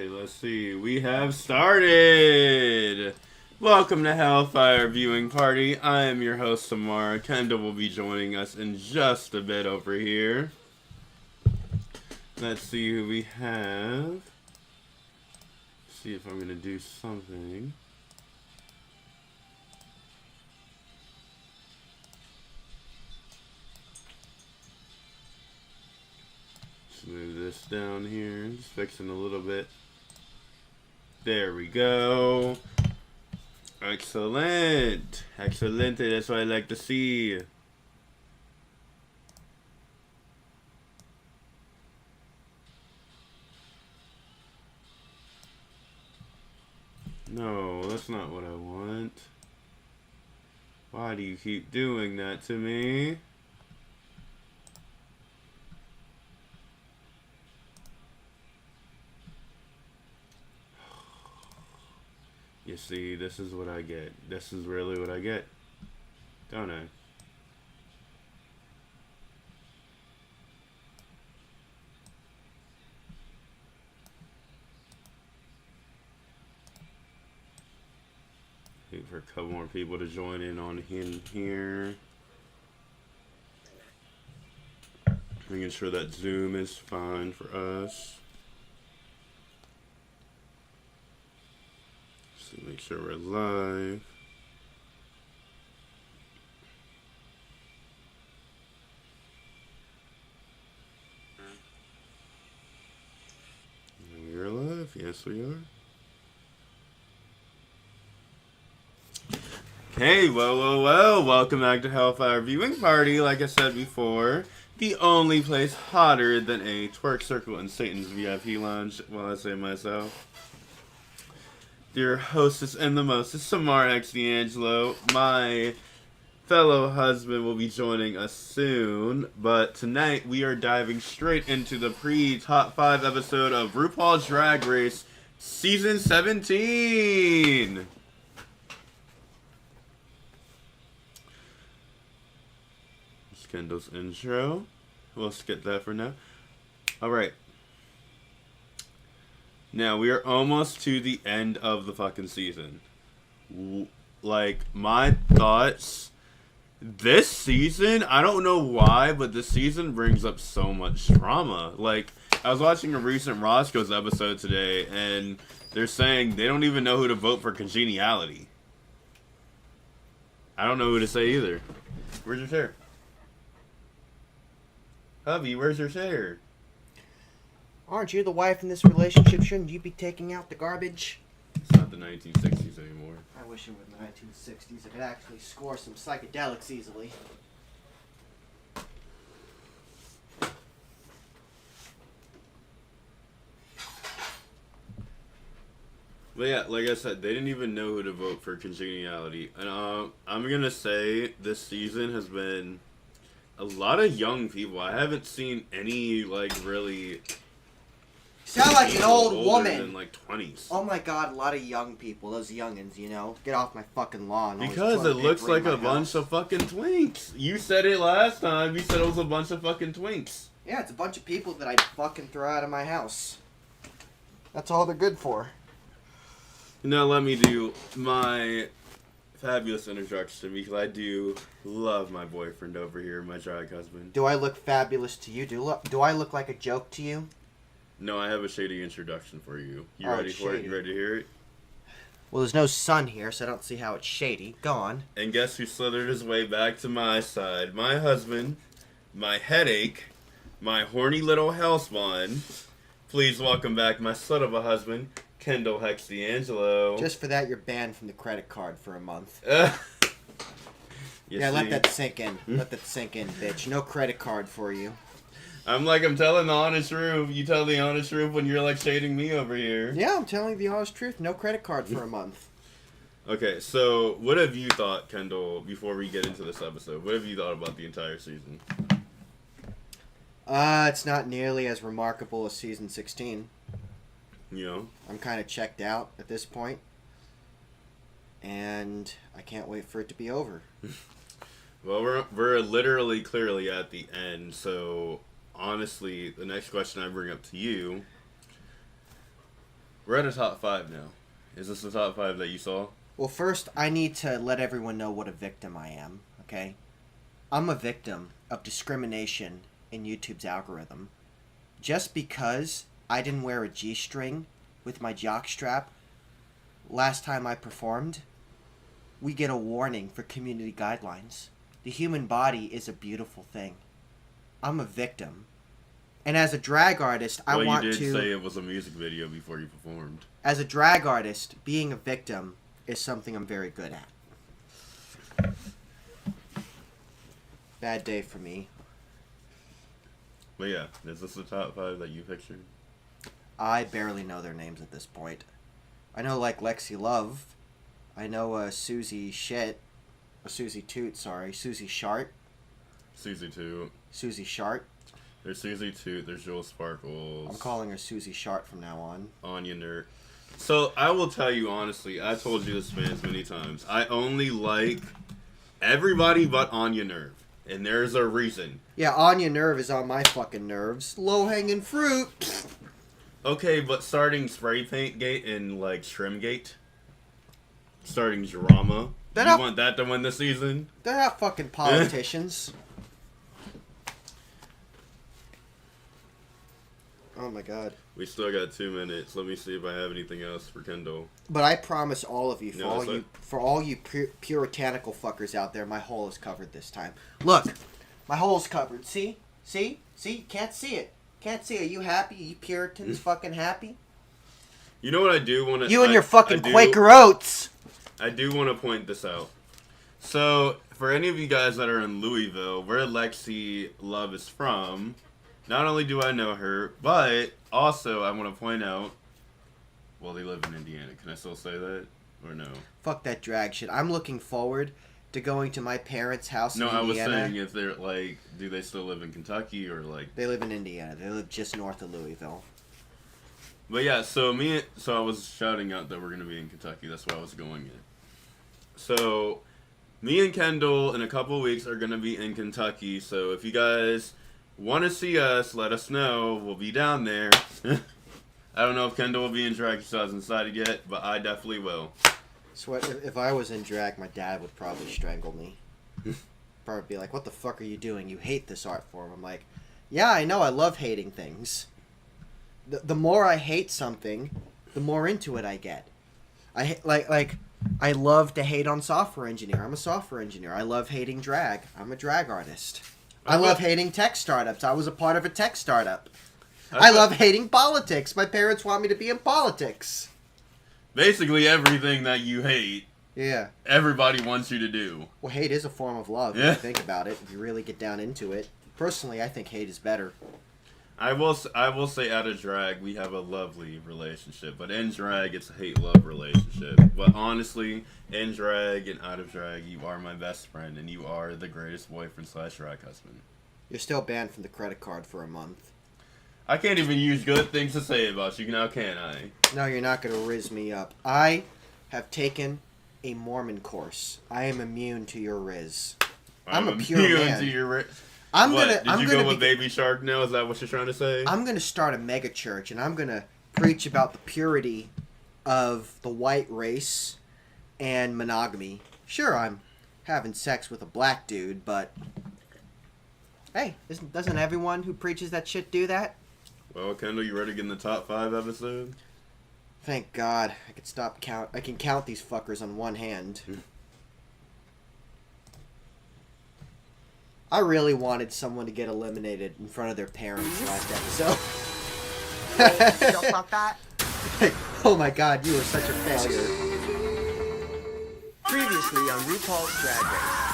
Okay, let's see. We have started! Welcome to Hellfire Viewing Party. I am your host, Samara. Kendall will be joining us in just a bit over here. Let's see who we have. See if I'm going to do something. Let's move this down here. Just fixing a little bit. There we go. Excellent. Excellent. That's what I like to see. No, that's not what I want. Why do you keep doing that to me? You see, this is what I get. This is really what I get. Don't I? Wait for a couple more people to join in on him here. Making sure that Zoom is fine for us. So make sure we're live. We're live. Yes, we are. Hey, well, welcome back to Hellfire Viewing Party. Like I said before, the only place hotter than a twerk circle in Satan's VIP lounge, well, I say myself. Your hostess and the mostest, Samara Hex Di'Angelo. My fellow husband will be joining us soon, but tonight we are diving straight into the pre-top 5 episode of RuPaul's Drag Race Season 17! Kendall's intro. We'll skip that for now. Alright. Now, we are almost to the end of the fucking season. Like, my thoughts... This season, I don't know why, but this season brings up so much drama. Like, I was watching a recent Roscoe's episode today, and they're saying they don't even know who to vote for congeniality. I don't know who to say either. Where's your chair? Hubby, where's your chair? Aren't you the wife in this relationship? Shouldn't you be taking out the garbage? It's not the 1960s anymore. I wish it were the 1960s. I could actually score some psychedelics easily. But yeah, like I said, they didn't even know who to vote for congeniality. And I'm gonna say this season has been a lot of young people. I haven't seen any, like, really... You sound like an old woman. Than, like, 20s. Oh my god, a lot of young people. Those youngins, you know? Get off my fucking lawn. Because it looks like a bunch of fucking twinks. You said it last time. You said it was a bunch of fucking twinks. Yeah, it's a bunch of people that I'd fucking throw out of my house. That's all they're good for. Now let me do my fabulous introduction, because I do love my boyfriend over here, my drag husband. Do I look fabulous to you? Do I look like a joke to you? No, I have a shady introduction for you. You ready for it? You ready to hear it? Well, there's no sun here, so I don't see how it's shady. Go on. And guess who slithered his way back to my side? My husband, my headache, my horny little hellspawn. Please welcome back my son of a husband, Kendall Hex Di'Angelo. Just for that, you're banned from the credit card for a month. Yeah, let that sink in. Let that sink in, bitch. No credit card for you. I'm telling the honest truth. You tell the honest truth when you're, like, shading me over here. Yeah, I'm telling the honest truth. No credit card for a month. Okay, so what have you thought, Kendall, before we get into this episode? What have you thought about the entire season? It's not nearly as remarkable as season 16. You know? I'm kind of checked out at this point. And I can't wait for it to be over. Well, we're literally clearly at the end, so honestly, the next question I bring up to you We're at a top 5 now. Is this the top 5 that you saw? Well, first, I need to let everyone know what a victim I am, okay? I'm a victim of discrimination in YouTube's algorithm. Just because I didn't wear a G-string with my jockstrap last time I performed, we get a warning for community guidelines. The human body is a beautiful thing. I'm a victim. And as a drag artist, I want to... Well, you did say it was a music video before you performed. As a drag artist, being a victim is something I'm very good at. Bad day for me. But yeah, is this the top 5 that you pictured? I barely know their names at this point. I know, like, Lexi Love. I know Susie Shit. Susie Toot, sorry. Susie Shart. Susie Toot. Susie Shart. There's Susie Toot, there's Joel Sparkles. I'm calling her Susie Shart from now on. Anya Nerd. So, I will tell you honestly, I told you this fans many times. I only like everybody but Anya Nerve. And there's a reason. Yeah, Anya Nerve is on my fucking nerves. Low-hanging fruit. Okay, but starting Spray Paint Gate and, like, Shrimp Gate. Starting Drama. You want that to win the season? They're not fucking politicians. Oh my god. We still got 2 minutes. Let me see if I have anything else for Kendall. But I promise all of you, No, for all you puritanical fuckers out there, my hole is covered this time. Look, my hole's covered. See? See? See? You can't see it. Can't see it. Are you happy? Are you Puritans fucking happy? You know what I do want to... You and your fucking Quaker Oats! I do want to point this out. So, for any of you guys that are in Louisville, where Lexi Love is from, not only do I know her, but also I want to point out, well, they live in Indiana. Can I still say that? Or no? Fuck that drag shit. I'm looking forward to going to my parents' house in Indiana. No, I was saying if they're, like, do they still live in Kentucky or, like... They live in Indiana. They live just north of Louisville. But yeah, so I was shouting out that we're going to be in Kentucky. That's why I was going in. So, me and Kendall in a couple of weeks are going to be in Kentucky. So, if you guys want to see us, let us know. We'll be down there. I don't know if Kendall will be in drag. She hasn't decided yet, but I definitely will. Sweat. If I was in drag, my dad would probably strangle me. Probably be like, "What the fuck are you doing? You hate this art form." I'm like, "Yeah, I know. I love hating things. The more I hate something, the more into it I get. I love to hate on software engineer. I'm a software engineer. I love hating drag. I'm a drag artist. I love hating tech startups. I was a part of a tech startup. I love hating politics. My parents want me to be in politics." Basically everything that you hate, yeah, everybody wants you to do. Well, hate is a form of love, if you think about it, if you really get down into it. Personally, I think hate is better. I will say out of drag, we have a lovely relationship. But in drag, it's a hate-love relationship. But honestly, in drag and out of drag, you are my best friend. And you are the greatest boyfriend/drag husband. You're still banned from the credit card for a month. I can't even use good things to say about you now, can I? No, you're not going to riz me up. I have taken a Mormon course. I am immune to your riz. I'm a pure man. To your riz. Did you go with Baby Shark now? Is that what you're trying to say? I'm going to start a mega church, and I'm going to preach about the purity of the white race and monogamy. Sure, I'm having sex with a black dude, but hey, doesn't everyone who preaches that shit do that? Well, Kendall, you ready to get in the top 5 episode? Thank God. I can count these fuckers on one hand. I really wanted someone to get eliminated in front of their parents last episode. You don't want that? Oh my God, you were such a failure. Previously on RuPaul's Drag Race.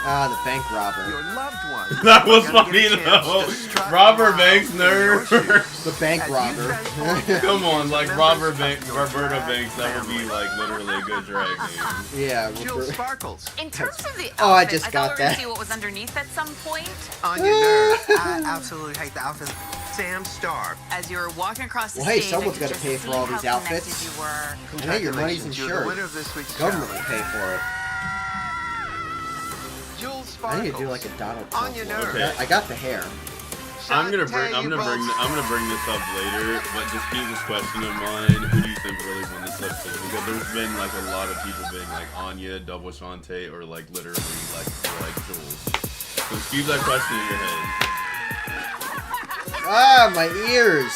Ah, the bank robber. Your loved one. That was funny though. Robert Banks, nerd. The bank robber. Come on, like Roberta Banks, that would be like literally a good drag name. Yeah. Jill Sparkles. In terms of the outfit, I just got thought we were that. gonna see what was underneath at some point. On your nerve. I absolutely hate the outfit. Sam Starr. As you were walking across the Well, hey, stage, someone's I could gotta just pay for see all how these outfits. connected you were. And hey, your money's Congratulations, you're insured. the winner of this week's Government show. will pay for it. Jill I Sparkles. need to do like a Donald Trump On your look. nerve. Okay. I got the hair. I'm gonna bring this up later, but just keep this question in mind. Who do you think really won this lip sync? Because there's been like a lot of people being like Anya, Double Shantae, or like literally like Jules. So just keep that question in your head. Ah, my ears.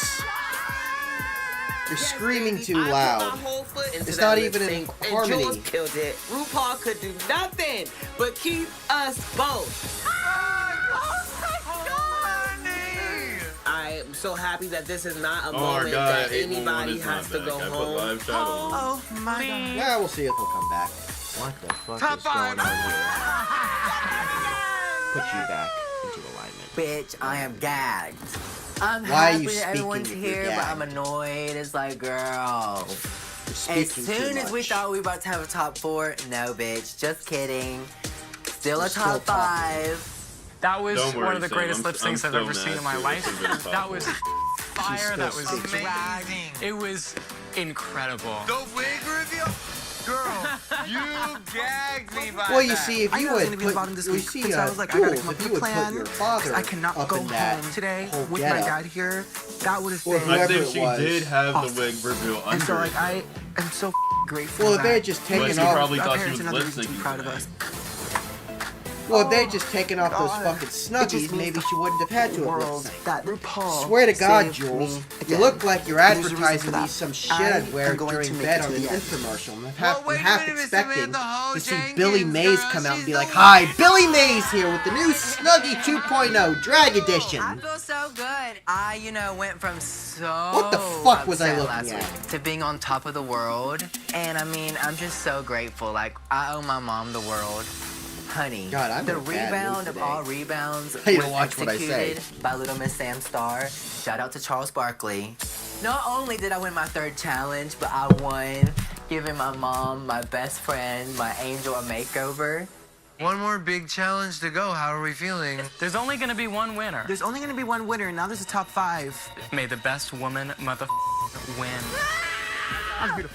You're screaming too loud. It's not even in harmony. Jules killed it. RuPaul could do nothing but keep us both. I'm so happy that this is not a moment that anybody has to go home. Oh my god. Yeah, we'll see if he'll come back. What the fuck Top is going five. on here? Put you back into alignment. Bitch, I am gagged. I'm Why are happy you that everyone's speaking if you're here, but I'm gagged? annoyed. It's like, girl. You're As speaking soon too as we much. thought we were about to have a top 4, no, bitch. Just kidding. Still We're a still top talking. 5. That was Don't worry, one of the Sam, greatest lip syncs I've still ever seen in my mad, life. too. It's been a top That was fire. still That was speaking. drag. It was incredible. The wig reveal? Girl, you gagged me by Well, you that. see, if I you knew I was would gonna be the bottom put, this you week, see, so I was like, I gotta Jules, come up if you with a would plan. put your father I cannot up go in that home today whole with my getup. dad here. That would have Or been. I whoever think it she was. did have Awesome. the wig reveal And so, under like, it. I am so grateful. Well, if that they had just But taken she off, probably our thought she parents was and lip others would be syncing proud of tonight. us. well, if they had just taken off those God. fucking It just snuggies, means maybe she wouldn't have had to have lip World synced. that RuPaul Swear to God, saved Jules, me you again. look like you're There's a reason advertising for me that. some shit I I'd wear am going during to make bed it on to the the end. infomercial. I'm Well, half, wait I'm a half minute, Miss expecting Samantha, hold to see Jenkins, Billy Mays girl, come out and she's be the like, one. "Hi, Billy Mays here with the new Snuggie 2.0 Drag I Edition." feel so good. I, went from so What the fuck was I upset looking last at? week to being on top of the world. And I mean, I'm just so grateful. Like, I owe my mom the world. Honey, God, I'm the in a bad mood rebound of today. all rebounds I need to was watch what I say. executed by Little Miss Sam Star. Shout out to Charles Barkley. Not only did I win my 3rd challenge, but I won giving my mom, my best friend, my angel a makeover. One more big challenge to go. How are we feeling? There's only gonna be one winner. There's only going to be one winner, and now there's a top 5. May the best woman win.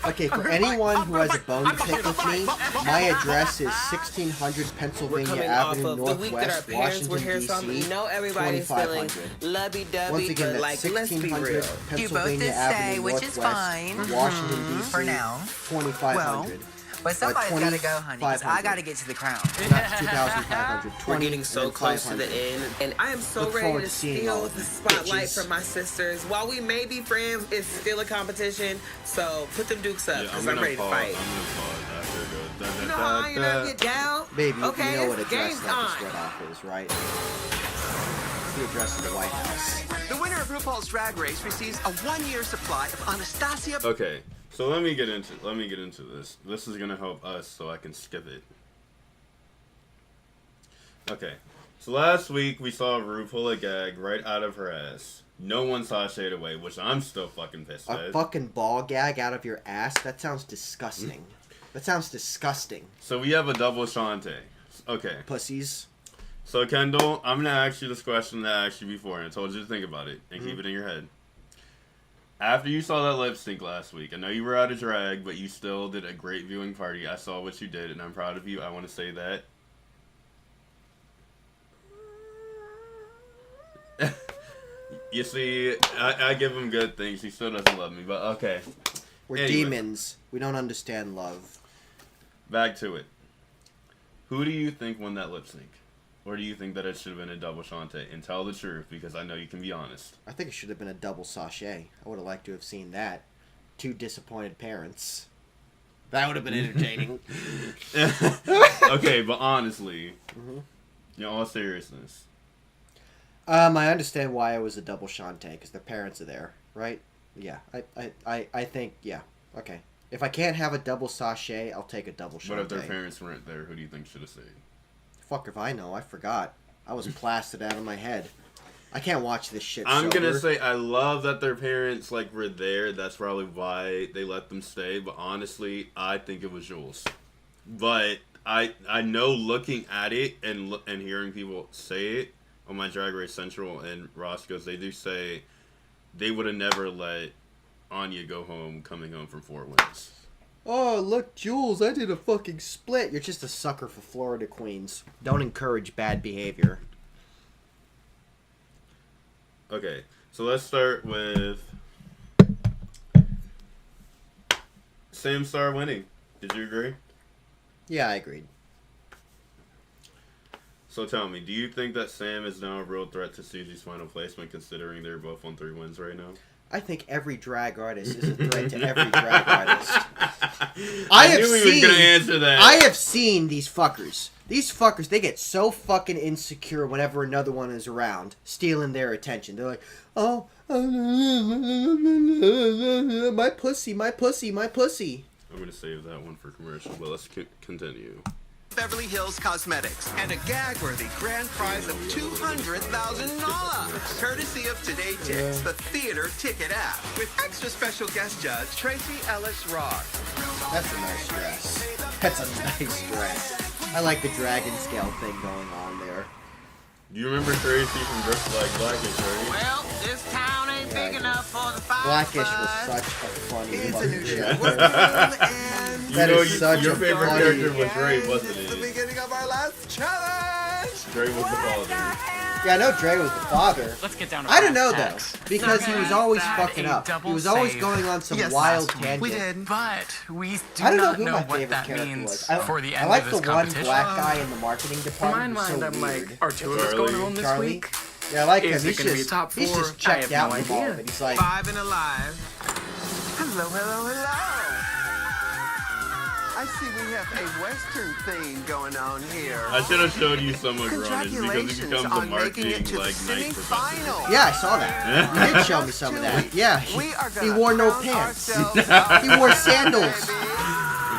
Okay, for anyone who has a bone to pick with me, my address is 1600 We're Pennsylvania coming off Avenue of the week that our Northwest, parents were Washington, here, so D.C. you know everybody's feeling 2500. lovey-dovey, Once again, but that's like, let's be 1600 real. Pennsylvania did stay, Avenue which is Northwest, fine. Washington, D.C. For now. 2500. But somebody's gotta go, honey, because I 2500. gotta get to the crown. Not 2,500. We're 20 getting so and close to 500. the end, and I am so Look forward ready to to seeing all steal of the you spotlight bitches. from my sisters. While we may be friends, it's still a competition, so put them dukes up, Yeah, because I'm I'm gonna ready to pause. fight. I'm gonna pause after it goes. You know how I get down? Baby, Okay, you know what it's address game that just time. read off is, right? It's the address of the White House. The winner of RuPaul's Drag Race receives a 1-year supply of Anastasia. Okay, so let me get into this. This is gonna help us, so I can skip it. Okay, so last week we saw Ru pull a gag right out of her ass. No one saw shade away, which I'm still fucking pissed A at. fucking ball gag out of your ass? That sounds disgusting. That sounds disgusting. So we have a double Shantae. Okay, Pussies. so Kendall, I'm gonna ask you this question that I asked you before, and I told you to think about it and keep it in your head. After you saw that lip sync last week, I know you were out of drag, but you still did a great viewing party. I saw what you did, and I'm proud of you. I want to say that. You see, I give him good things. He still doesn't love me, but okay. We're Anyway. demons. We don't understand love. Back to it. Who do you think won that lip sync? Or do you think that it should have been a double Shantae? And tell the truth, because I know you can be honest. I think it should have been a double sachet. I would have liked to have seen that. 2 disappointed parents. That would have been entertaining. Okay, but honestly, in all seriousness, I understand why it was a double Shantae, because their parents are there, right? Yeah, I think, yeah, okay. If I can't have a double sachet, I'll take a double Shantae. but if their parents weren't there, who do you think should have stayed? Fuck if I know, I forgot. I was blasted out of my head. I can't watch this shit I'm sober. gonna say I love that their parents were there. That's probably why they let them stay. But honestly, I think it was Jules. But I know looking at it and hearing people say it on my Drag Race Central and Roscoe's, they do say they would have never let Anya go home coming home from 4 wins. Oh, look, Jules, I did a fucking split. You're just a sucker for Florida queens. Don't encourage bad behavior. Okay, so let's start with Sam Star winning. Did you agree? Yeah, I agreed. So tell me, do you think that Sam is now a real threat to Susie's final placement, considering they're both on 3 wins right now? I think every drag artist is a threat to every drag artist. I knew he was gonna answer that. I have seen these fuckers. These fuckers, they get so fucking insecure whenever another one is around, stealing their attention. They're like, oh, my pussy, my pussy, my pussy. I'm gonna save that one for commercial, but let's continue. Beverly Hills Cosmetics and a gag-worthy grand prize of $200,000, courtesy of Today Ticks, the theater ticket app, with extra special guest judge Tracee Ellis Ross. That's a nice dress. That's a nice dress. I like the dragon scale thing going on there. Do you remember Tracee from Dressed Like Blackish, right? Well, this town ain't big enough for the five Blackish of was us. such a funny It's a fucking new show. show. That is such your a favorite funny... character was Dre, wasn't The it? beginning of our last challenge. Dre was the father. Yeah, I know Dre was the father. Let's get down to I don't brass know, tacks. though. Because he was always Had fucking a up. He double was always save. going on some Yes, wild last week. tangent. We did. But we do I don't know not who know my what favorite that character means was. for the I end like of the this one competition. black guy in the marketing In my department. mind, so I'm weird. like, are two of us Charlie? going home this Charlie? week? Yeah, I like him. Is it He's gonna be just, top he's four? just I checked have out no from all idea. of it. He's like, 5 and alive. Hello, hello, hello. I see we have a Western theme going on here. I should have showed you some of Grunge because he Congratulations becomes a on making marketing it to the like night professor. semifinal. yeah, I saw that. You did show me some of that. Yeah, We are he gonna wore no crown pants. ourselves up, He wore sandals. baby.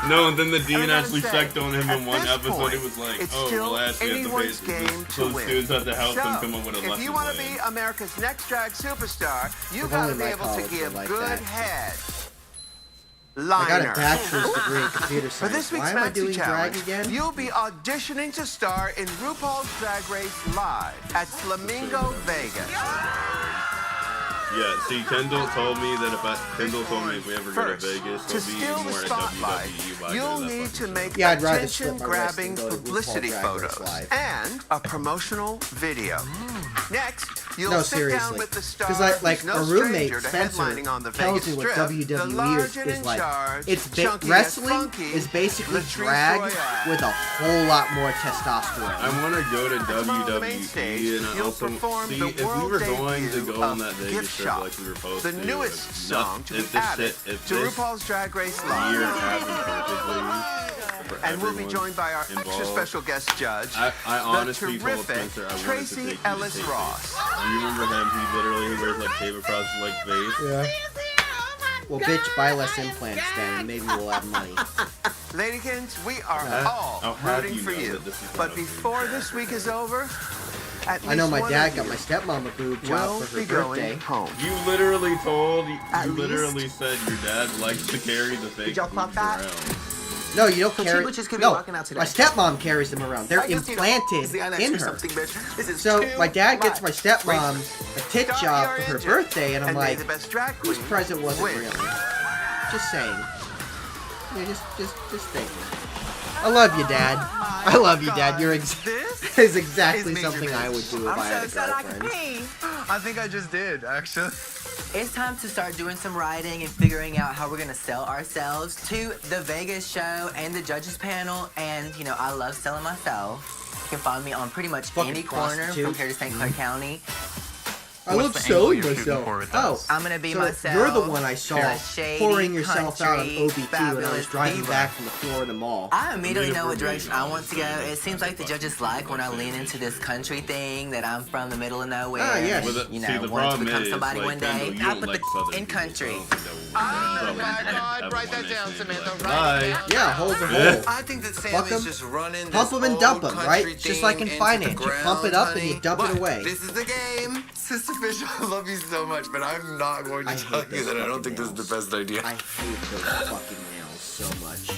No, and then the And dean I gotta actually say, checked on him at in one this episode. point, It was like, it's oh, still well, Ashley has to anyone's face game this. to So win. students have to help them So, come up with a lesson if you want to plan. be America's next drag superstar, you If got to only be my able to college give were like good that. head. I got a Liner. bachelor's degree in computer For science. this week's Why am I Maxi doing drag Challenge, again? you'll be auditioning to star in RuPaul's Drag Race Live at Flamingo Vegas. Yeah, see, Kendall told me that if we ever go to First, Vegas, to he'll be steal the more at spotlight, WWE. But I you'll go to that need to fucking make Yeah, I'd rather split my wrist attention-grabbing than go to publicity RuPaul Drag Race photos Live. and a promotional video. Next, you'll No, sit down seriously. with the star Because like who's no a roommate, stranger to Spencer, headlining on the tells Vegas me what Strip, the WWE large and is in like. charge, It's chunky and wrestling funky is basically Latrice drag Royale. with a whole lot more testosterone. I want to go to Come on the main WWE, stage, and I you'll also perform see the if we world were going to debut go on of that Vegas Gift trip Shop, like we were supposed the to. newest if song to be if this added if to this RuPaul's Drag Race year Live. happened perfectly, for And we'll be everyone joined by our extra involved, special guest judge, I honestly the told terrific Spencer I wanted to Tracee take you to Ellis take Ross. it. Do you remember him? He literally wears like tape across his like face. Yeah. Well, bitch, buy less implants then, and maybe we'll have money. Ladykins, we are I'll all have rooting you for know you. that this is But not before okay. this week is over, at I know least my one dad of got you my stepmom a boob job will for be her birthday. going home. You literally told At you least- literally said your dad likes to carry the fake y'all clock boobs that? around. No, you don't So carry. Chibuchi's gonna be No, walking out today. my stepmom carries them around. They're implanted in her. So my dad gets my stepmom a tit Start job your for her engine, birthday, and I'm and may like, the best drag whose queen present was it win. really? Just saying. Yeah, just thinking. I love you, Dad. I love you, Dad. You're This is exactly is Major something I would do if I had a girlfriend. I think I just did, actually. It's time to start doing some writing and figuring out how we're gonna sell ourselves to the Vegas show and the judges panel. And you know, I love selling myself. You can find me on pretty much Fucking any corner prostitute. from here to St. Clair County. I What's love the angle selling you're shooting myself. for with Oh, this? I'm gonna be so myself. you're the one I saw The shady, pouring yourself out on country, OB2 when I was fabulous driving diva. back from the Florida mall. I immediately Native know what Roommate direction I Mom. want to go. It seems like the judges like when I lean into this country thing, that I'm from the middle of nowhere. Ah, yes. Well, You see, know, the want to problem become is, somebody like, one day. Kendall, you I don't put like the Southern in people, so I country. don't think that would probably write that down, Samantha. Bye. Yeah, hold the hole. I think that Sam Fuck is 'em, just running pump this 'em and old dump 'em, country right? It's just like thing in into finance. the You pump it ground, up and you honey. dump it But away. This is the game. Sister Fish, I love you so much, but I'm not going to I tell hate you those that I don't fucking think this is the nails. best idea. I hate those fucking nails so much.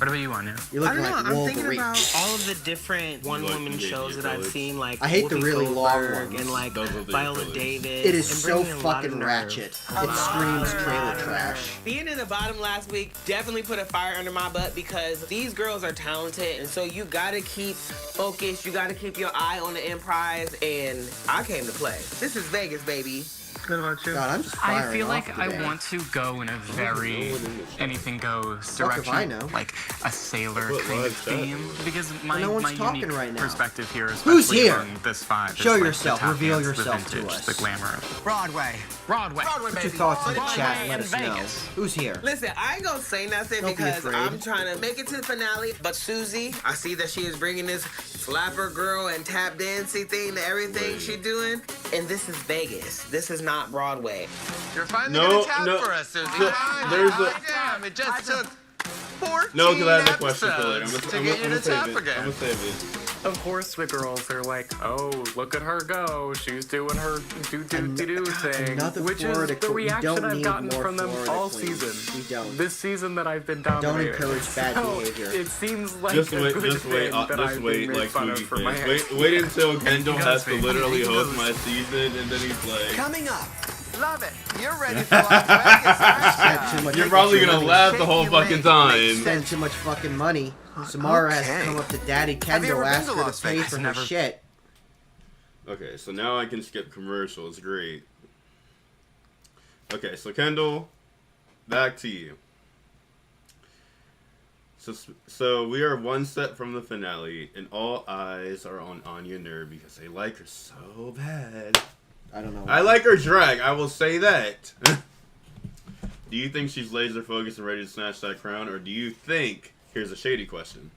What about you, Anya? You're I looking don't know. like I'm Wolverine. thinking about all of the different one-woman Like, shows that I've seen, like I hate the Whoopi really long Goldberg ones. and like Those are the Viola fillers. Davis. It is and so bringing a lot of fucking nerve. ratchet. It screams trailer trash. Being in the bottom last week definitely put a fire under my butt because these girls are talented, and so you gotta keep focused. You gotta keep your eye on the end prize, and I came to play. This is Vegas, baby. What about you? God, I'm just I firing feel off like today. I want to go in a very anything goes Fuck if direction, I know. like a sailor What kind of was that? theme. Because my, no one's my talking unique right now. perspective here, Who's especially here? among this five, Show is like yourself. the tap Reveal dance, yourself the to vintage, us. the glamour. Broadway. Broadway. Put your thoughts in the Broadway chat and let in us know. Vegas. Who's here? Listen, I ain't gonna say nothing Don't be because afraid. I'm trying to make it to the finale. But Susie, I see that she is bringing this flapper girl and tap dancing thing to everything she's doing. And this is Vegas. This is not Broadway. You're finally No, gonna tap no. for us, Susie. There's a- Damn, it just took 14 No, because I have a question for later. I'm episodes gonna to get you to save tap it. I'm again. gonna save it. Of course, the girls are like, oh, look at her go. She's doing her do thing. Another Which Florida is the queen. We reaction don't I've need gotten more from them Florida all queens. season. We don't. This season that I've been dominating. encourage bad So, behavior. It seems like Just a wait, good just wait, thing that just I've wait, been made like fun of Fuji for my fans. hair. Wait until Kendall He has to knows me. literally He host knows. my season, and then he's like, Coming up. Love it. You're ready for Las Vegas, Spent aren't too ya? much. you're probably gonna money. laugh the whole Shake your fucking leg. time. Spend too much fucking money. Samara has to Okay. come up to Daddy Have you Kendall, ever been ask to her Las to pay Vegas? for her Never. shit. Okay, so now I can skip commercials. Great. Okay, so Kendall, back to you. So we are one step from the finale, and all eyes are on Anya Nur because they like her so bad. I don't know. I like her drag, I will say that. Do you think she's laser focused and ready to snatch that crown, or do you think, here's a shady question,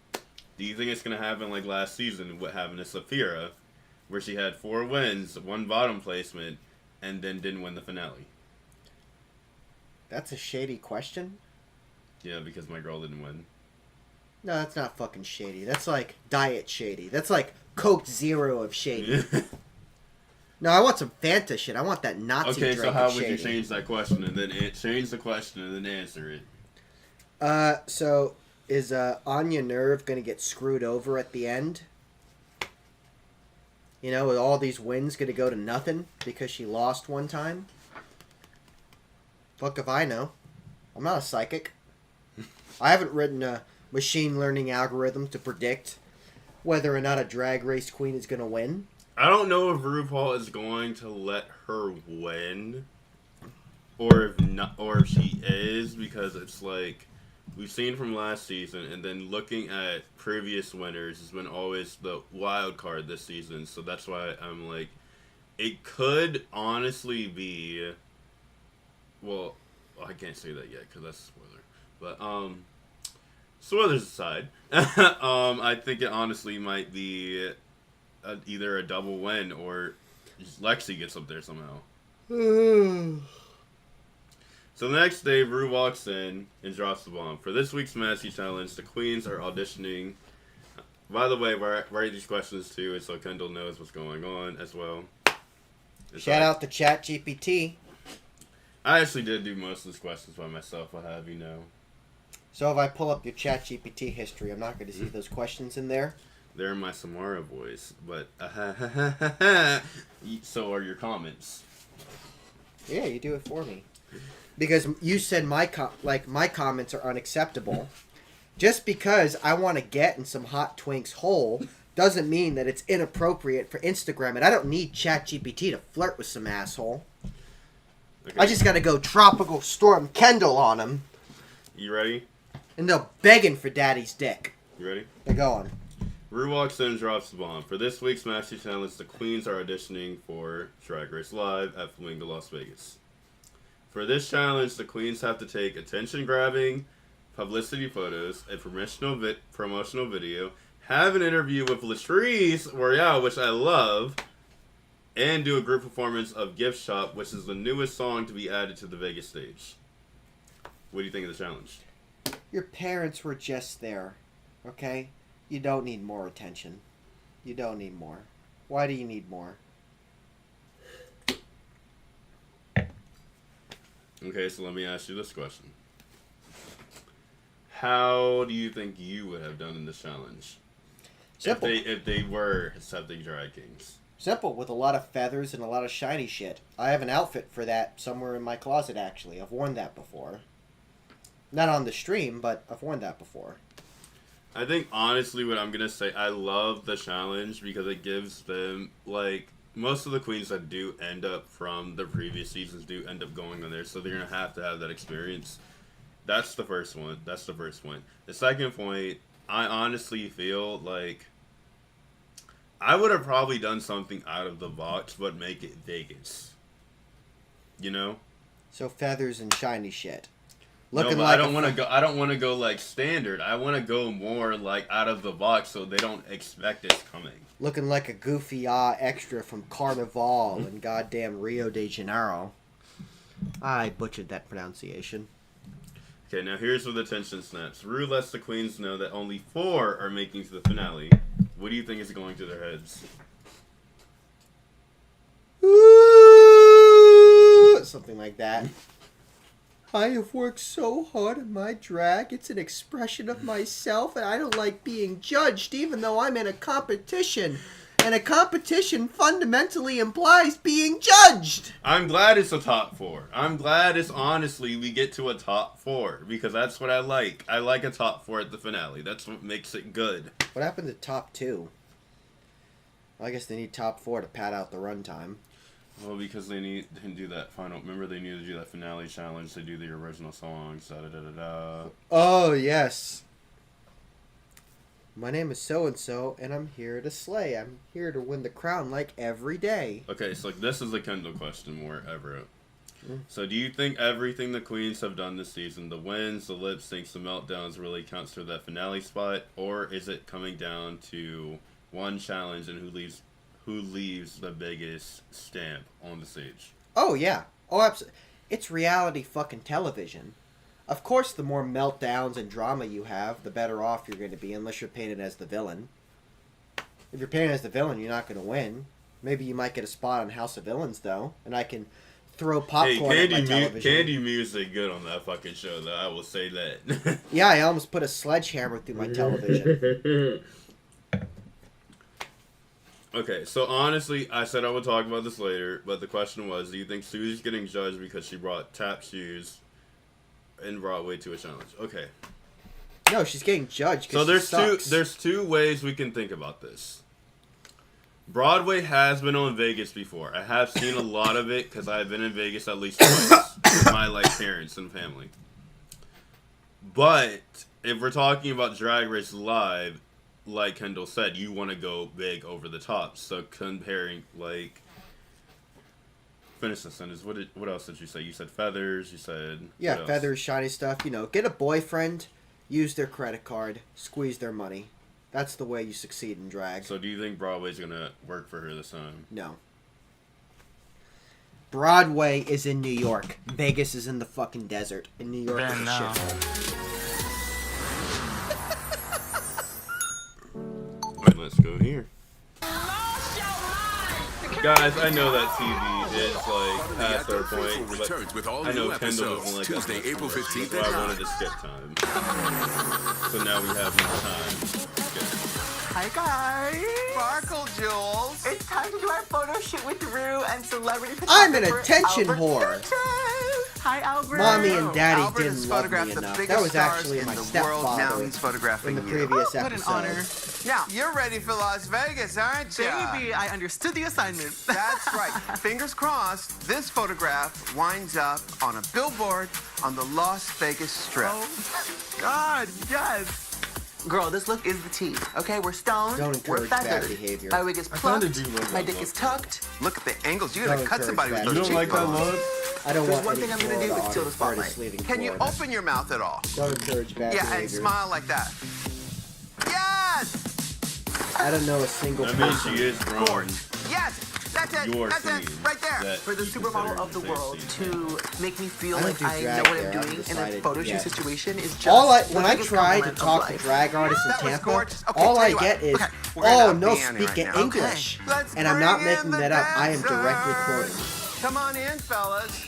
do you think it's going to happen like last season, what happened to Saphira, where she had 4 wins, 1 bottom placement, and then didn't win the finale? That's a shady question. Yeah, because my girl didn't win. No, that's not fucking shady. That's like diet shady. That's like Coke Zero of shady. No, I want some Fanta shit. I want that Nazi Okay, drink so how of would you shady. change that question and then change the question and then answer it? So is Anya Nerve gonna get screwed over at the end? You know, with all these wins gonna go to nothing because she lost one time? Fuck if I know. I'm not a psychic. I haven't written a machine learning algorithm to predict whether or not a drag race queen is gonna win. I don't know if RuPaul is going to let her win, or if not, or if she is, because it's like we've seen from last season, and then looking at previous winners has been always the wild card this season. So that's why I'm like, it could honestly be. Well, I can't say that yet because that's a spoiler. But spoilers aside, I think it honestly might be either a double win or just Lexi gets up there somehow. So the next day, Ru walks in and drops the bomb. For this week's Massey Challenge, the queens are auditioning. By the way, write these questions too, and so Kendall knows what's going on as well. Shout out to ChatGPT. I actually did do most of these questions by myself, I'll have you know. So if I pull up your ChatGPT history, I'm not going to see those questions in there. They're in my Samara voice, but so are your comments. Yeah, you do it for me. Because you said my comments are unacceptable. Just because I want to get in some hot twink's hole doesn't mean that it's inappropriate for Instagram, and I don't need ChatGPT to flirt with some asshole. Okay. I just got to go tropical storm Kendall on him, You ready? and they're begging for daddy's dick. You ready? They're going. Ru walks in and drops the bomb. For this week's Master Challenge, the queens are auditioning for Drag Race Live at Flamingo Las Vegas. For this challenge, the queens have to take attention-grabbing publicity photos, a promotional video, have an interview with Latrice Royale, which I love, and do a group performance of Gift Shop, which is the newest song to be added to the Vegas stage. What do you think of the challenge? Your parents were just there, okay? You don't need more attention. You don't need more. Why do you need more? Okay, so let me ask you this question. how do you think you would have done in this challenge? Simple. If they were accepting drag kings. Simple, with a lot of feathers and a lot of shiny shit. I have an outfit for that somewhere in my closet, actually. I've worn that before. Not on the stream, but I've worn that before. I think, honestly, what I'm going to say, I love the challenge because it gives them, like, most of the queens that do end up from the previous seasons do end up going on there, so they're going to have that experience. That's the first one. The second point, I honestly feel like I would have probably done something out of the box, but make it Vegas. You know? So feathers and shiny shit. No, but I don't want to go like standard. I want to go more like out of the box, so they don't expect it's coming. Looking like a goofy extra from Carnival in goddamn Rio de Janeiro. I butchered that pronunciation. Okay, now here's where the tension snaps. Ru lets the queens know that only 4 are making it to the finale. What do you think is going through their heads? Something like that. I have worked so hard on my drag. It's an expression of myself, and I don't like being judged, even though I'm in a competition. And a competition fundamentally implies being judged. I'm glad it's a top 4. I'm glad it's honestly we get to a top 4 because that's what I like. I like a top 4 at the finale. That's what makes it good. What happened to top 2? Well, I guess they need top 4 to pad out the runtime. Well, because they didn't do that final. Remember, they needed to do that finale challenge. They do the original songs. Da da da da da. Oh yes. My name is so-and-so, and I'm here to slay. I'm here to win the crown like every day. Okay, so this is a Kendall question more ever. So do you think everything the queens have done this season, the wins, the lip syncs, the meltdowns, really counts for that finale spot? Or is it coming down to one challenge and who leaves the biggest stamp on the stage? Oh, yeah. Oh, absolutely. It's reality fucking television. Of course, the more meltdowns and drama you have, the better off you're going to be, unless you're painted as the villain. If you're painted as the villain, you're not going to win. Maybe you might get a spot on House of Villains, though, and I can throw popcorn at my television. Candy music good on that fucking show, though. I will say that. Yeah, I almost put a sledgehammer through my television. Okay, so honestly, I said I would talk about this later, but the question was, do you think Susie's getting judged because she brought tap shoes in Broadway to a challenge? Okay. No, she's getting judged So because there's two ways we can think about this. Broadway has been on Vegas before. I have seen a lot of it because I've been in Vegas at least twice with my parents and family. But if we're talking about Drag Race Live, like Kendall said, you want to go big over the top. So comparing, finish the sentence. What else did you say? You said feathers. You said yeah, feathers, shiny stuff. You know, get a boyfriend, use their credit card, squeeze their money. That's the way you succeed in drag. So do you think Broadway's gonna work for her this time? No. Broadway is in New York. Vegas is in the fucking desert. In New York, it's a shit. Alright, let's go here. Guys, I know that TV is past our point, but I know Kendall doesn't like Tuesday, that April 15th so I wanted to skip time. So now we have more time. Hi guys! Sparkle Jules. It's time to do our photo shoot with Ru and celebrity photographer I'm an attention Albert whore. Sanchez. Hi Albert. Mommy and Daddy Albert has didn't love me photographed the enough. biggest That was stars actually in my the world. Now stepfather he's photographing in the you. previous What episode. an honor. Now, you're ready for Las Vegas, aren't you? Baby, I understood the assignment. That's right. Fingers crossed, this photograph winds up on a billboard on the Las Vegas Strip. Oh, God, yes. Girl, this look is the tea. Okay, we're stoned. Don't we're encourage bad feathered. behavior. My wig is plucked. My dick is tucked. Look at the angles. You're going to Don't cut somebody with encourage those You don't like that cheekbones. look? I don't There's want one any thing I'm gonna do, Florida it's steal the artists spotlight. leaving Can you Florida. open your mouth at all? Don't encourage bad Yeah, behavior. and smile like that. Yes! I don't know a single That means person. she is wrong. Yes! That's it! Your That's it! queen. Right there! That For the you supermodel consider of the the world sexy. to make me feel I don't like do I drag know what there. I'm I've doing in a decided photo shoot yet. situation is just All the when I biggest try to compliment of talk to life. drag artists in That was Tampa, gorgeous. Okay, all tell I you what. get is, Okay, we're gonna "Oh, have no Deanne right speaking now. English," Let's and I'm not bring in making the that up. I am dancers. directly quoting. Come on in, fellas.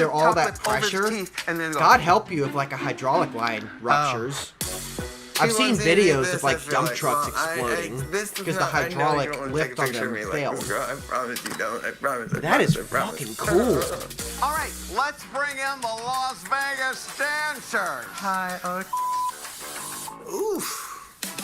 under all that Chocolate over his pressure, teeth, and then go, God help you if like a hydraulic line ruptures. I've seen wants me to do videos this, of like I feel dump like, trucks well, exploding this is because the not- I know you hydraulic don't wanna lift take a on picture of them me like this, failed. girl. I promise you don't. I promise. That is fucking cool. All right, let's bring in the Las Vegas dancers. Hi, Oof.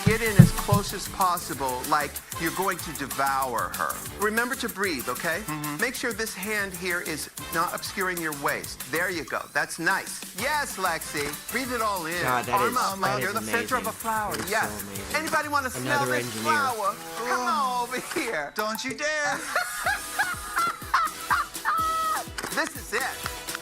Get in as close as possible, like you're going to devour her. Remember to breathe, okay? Make sure this hand here is not obscuring your waist. There you go. That's nice. Yes, Lexi. Breathe it all in. God, that Arm is- up, that you're is the center of a amazing. flower. That is Yes. so amazing. Anybody want to smell Another this engineer. flower? Come on over here. Don't you dare. This is it.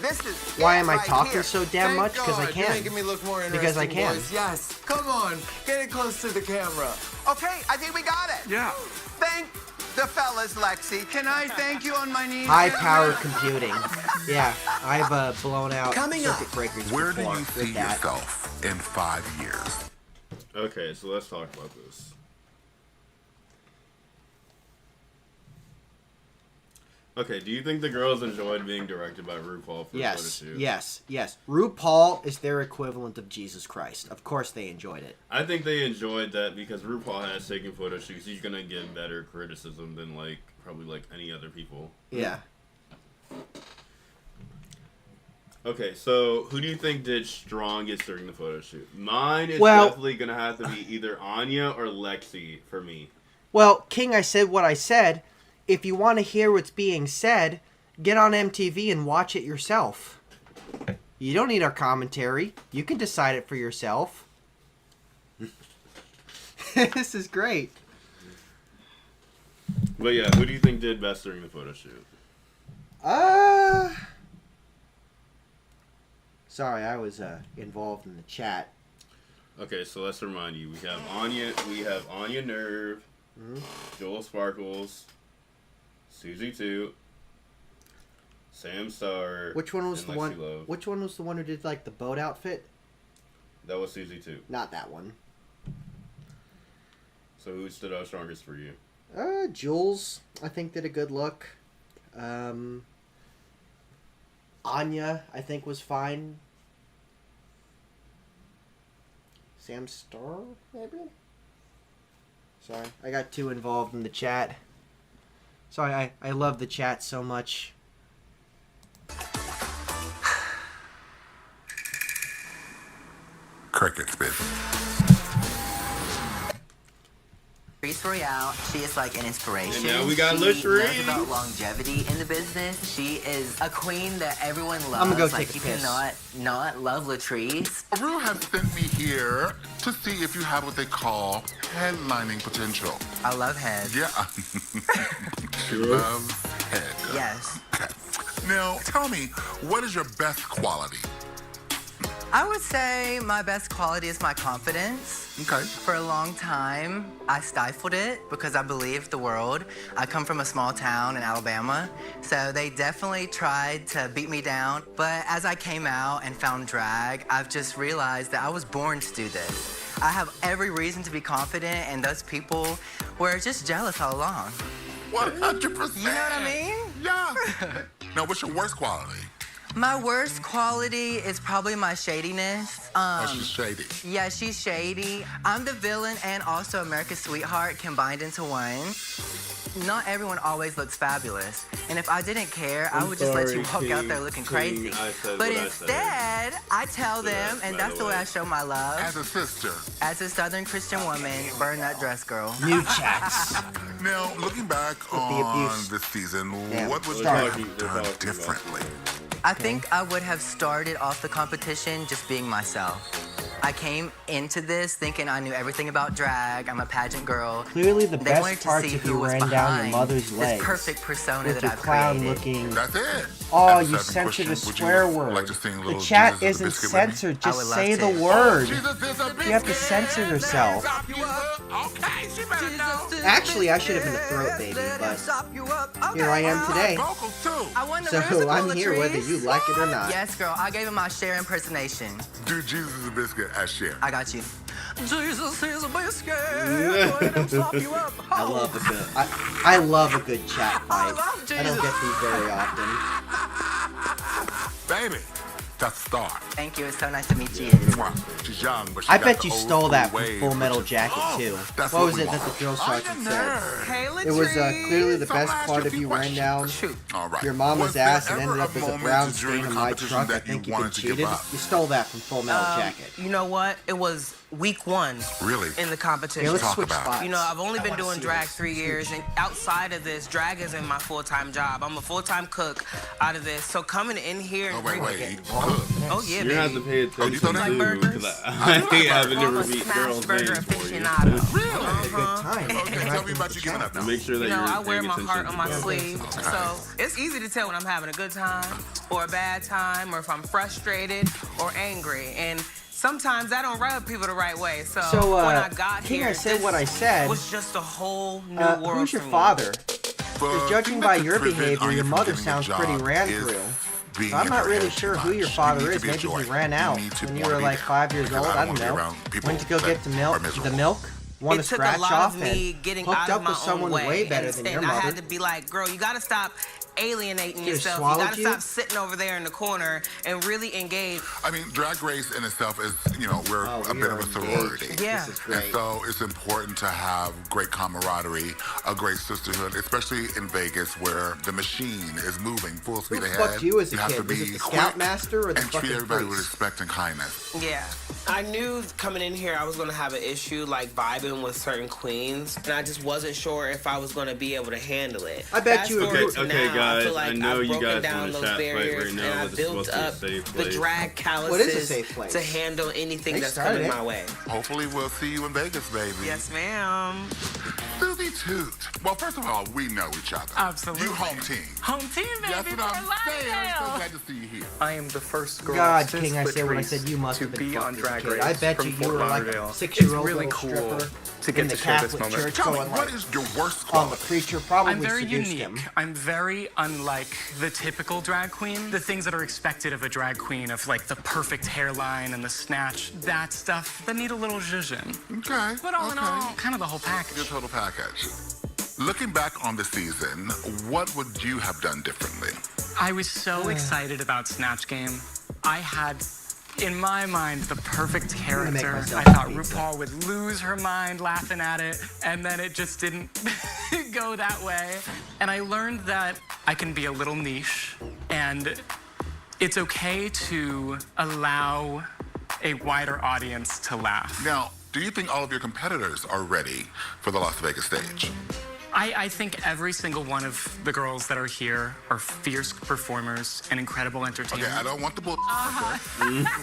This is Why it am I right talking here. so damn Thank much? Because I God, You're can. making me look more interesting, Because I can. boys. Yes. Come on. Get it close to the camera. Okay, I think we got it. Yeah. Thank the fellas, Lexi. Can I thank you on my knees? High-powered computing. Yeah, I've blown out Coming up, circuit breakers Where do before you with see that. yourself in 5 years? Okay, so let's talk about this. Okay, do you think the girls enjoyed being directed by RuPaul for the photo Yes, shoot? yes. RuPaul is their equivalent of Jesus Christ. Of course they enjoyed it. I think they enjoyed that because RuPaul has taken photo shoots. He's gonna get better criticism than probably any other people. Yeah. Okay, so who do you think did strongest during the photo shoot? Mine is Well- definitely gonna have to be either Anya or Lexi for me. Well, King, I said what I said. If you want to hear what's being said, get on MTV and watch it yourself. You don't need our commentary. You can decide it for yourself. This is great. But yeah, who do you think did best during the photo shoot? Sorry, I was involved in the chat. Okay, so let's remind you, we have Anya Nerve, Joel Sparkles, Susie Toot, Sam Star. Which one was and the Lexi one? Love. Which one was the one who did the boat outfit? That was Susie Toot. Not that one. So who stood out strongest for you? Jules, I think, did a good look. Anya, I think, was fine. Sam Star, maybe? Sorry, I got too involved in the chat. Sorry, I love the chat so much. Crickets, bitch. Tracee Royale, she is like an inspiration. And now we got she Latrice. knows about longevity in the business. She is a queen that everyone loves. I'm gonna go like take a you piss. cannot not love Latrice. Rue has sent me here to see if you have what they call headlining potential. I love head. Yeah. She loves head. Yes. Okay. Now, tell me, what is your best quality? I would say my best quality is my confidence. Okay. For a long time, I stifled it because I believed the world. I come from a small town in Alabama, so they definitely tried to beat me down. But as I came out and found drag, I've just realized that I was born to do this. I have every reason to be confident, and those people were just jealous all along. 100%. You know what I mean? Yeah. Now, what's your worst quality? My worst quality is probably my shadiness. She's shady. Yeah, she's shady. I'm the villain and also America's sweetheart combined into one. Not everyone always looks fabulous. And if I didn't care, I would just let you walk out there looking crazy. I said But what I instead, I tell them, and that's the way I show my love. As a sister. As a Southern Christian woman, burn that dress, girl. New chats. Now, looking back the on abuse. this season, Yeah, what would you start. have done differently? I think I would have started off the competition just being myself. I came into this thinking I knew everything about drag. I'm a pageant girl. Clearly, the They best wanted to part's see if who you was ran down your behind mother's this legs. perfect persona With that your I've clown created. looking. That's it. Oh, As a you second censored question, a would swear you word. like to sing The Little chat Jesus is a isn't biscuit with me? censored. I would Just love say the to. word. Jesus is a You have to biscuit. censor yourself. Okay, she better know. Actually, I should have been a throat baby, but here I am today. Vocals too. I won the So musical, I'm here whether Latrice. you like it or not. Yes, girl. I gave him my Cher impersonation. Do Jesus is a biscuit as Cher. I got you. Jesus is a biscuit. I love a good. I love a good chat fight. love I don't Jesus. get these very often. Baby, that's a start. Thank you. It's so nice to meet you. She's young, but she I got bet the you old stole school that from wave, Full Metal which is- Jacket too. That's What was we it that want. the drill sergeant said? Hey, It was Latrice. clearly the So I'm best gonna ask part you a of few you ran questions. down Shoot. All right. your mama's Was there ass and ever ended up as a moment brown during stain the in my competition trunk. I that you think you've been wanted to give cheated. up? You stole that from Full Metal Jacket. You know what? It was week 1 Really? in the competition. Okay, let's Talk switch about it. spots. You know, I've only I been wanna doing see drag this. 3 years, and outside of this, drag isn't my full-time job. I'm a full-time cook out of this. So coming in here and Oh, wait, bringing wait. it. Cook. Oh, yeah, You're baby. gonna have to pay Oh, you attention thought that? too, Burgers? because I hate having to I'm a repeat smash girls' burger names for you. aficionado. Really? Good time. Okay, tell me about you giving up now. Make sure that You know, you're I wear paying my attention heart to on my both. sleeve. Okay. So it's easy to tell when I'm having a good time or a bad time or if I'm frustrated or angry. And sometimes I don't rub people the right way. So, So, when I got King, here, I said this what I said. was just a whole new world Who's your for me. father? But Because the judging thing by that your could prevent behavior, Anya your from mother getting a sounds job pretty ran is through. being So I'm in not her really head sure too who much. your You father need to is. be a Maybe he joy. ran You out need to when you wanna were be like there. 5 years Because old. I I don't don't wanna be know. around people Went to go that get the milk. are miserable. The milk. Won a It took scratch a lot off of me and getting hooked out up of my with someone own way. way better than your and I mother. had to be like, girl, you gotta stop alienating Could've yourself. You swallowed gotta you? stop sitting over there in the corner and really engage. I mean, Drag Race in itself is, you know, we're Oh, a we bit are of a engaged. sorority. Yeah. This is And great. so it's important to have great camaraderie, a great sisterhood, especially in Vegas where the machine is moving full speed Who ahead. fucked you as a have kid? to Was be it the quick Scoutmaster or the and treat fucking everybody with priest? respect and kindness. Yeah. I knew coming in here I was gonna have an issue like vibing with certain queens, and I just wasn't sure if I was gonna be able to handle it. I bet Fast you forward agree. to Okay, now, guys, I feel like I know I've you broken guys down want a those chat fight barriers right now, and but I it's built supposed to be a up safe the place. drag calluses What is a safe place? to handle anything They that's started coming it. my way. Hopefully we'll see you in Vegas, baby. Yes, ma'am. Susie Toot. Well, first of all, we know each other. Absolutely. You home team. Home team, baby. That's what I'm saying. I'm so glad to see you here. I am the first girl God, since King, I said what I Latrice said. You must to have been be on fucked as a Drag kid. Race I bet from you Fort were like Lauderdale. a 6-year-old It's really little cool stripper to get in the to share this Catholic moment. Church Tell me, going what like is your worst on the quality? preacher probably I'm very seduced unique. him. I'm very unlike the typical drag queen. The things that are expected of a drag queen, of like the perfect hairline and the snatch, that stuff, that need a little zhuzhin. Okay. But all in okay. all, kind of the whole Your package. total package. Looking back on the season, what would you have done differently? I was so excited about Snatch Game. I had, in my mind, the perfect gonna make character. myself I thought a pizza. RuPaul would lose her mind laughing at it, and then it just didn't go that way. And I learned that I can be a little niche, and it's okay to allow a wider audience to laugh. Now, do you think all of your competitors are ready for the Las Vegas stage? I think every single one of the girls that are here are fierce performers and incredible entertainers. Okay, I don't want the bull.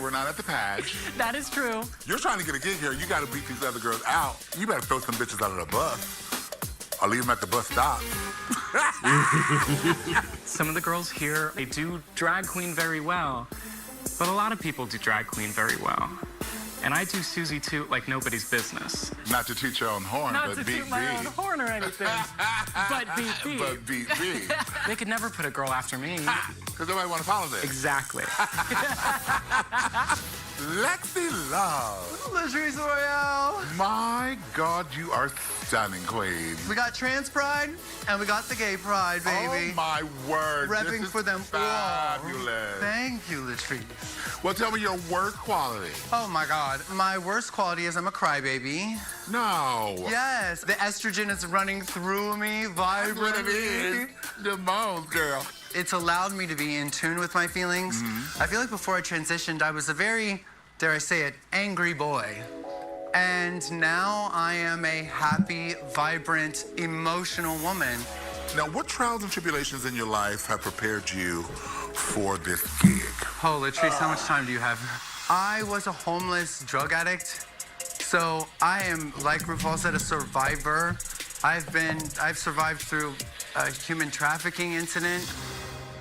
We're not at the pad. That is true. You're trying to get a gig here. You got to beat these other girls out. You better throw some bitches out of the bus. Or leave them at the bus stop. Some of the girls here, they do drag queen very well, but a lot of people do drag queen very well. And I do Susie Toot like nobody's business. Not to toot your own horn, Not but to beat toot my own me. horn or anything, but beat me. But beat me. They could never put a girl after me. Because nobody want to follow this. Exactly. Lexi Love. Latrice Royale. My God, you are stunning, queen. We got trans pride and we got the gay pride, baby. Oh my word. Repping this is for them all. fabulous. Thank you, Latrice. Well, tell me your worst quality. Oh my God. My worst quality is I'm a crybaby. No. Yes. The estrogen is running through me, That's what it vibrantly. is. The moans, girl. It's allowed me to be in tune with my feelings. I feel like before I transitioned, I was a very, dare I say it, angry boy. And now I am a happy, vibrant, emotional woman. Now, what trials and tribulations in your life have prepared you for this gig? Oh, Latrice, how much time do you have? I was a homeless drug addict. So I am, like RuPaul said, a survivor. I've survived through a human trafficking incident.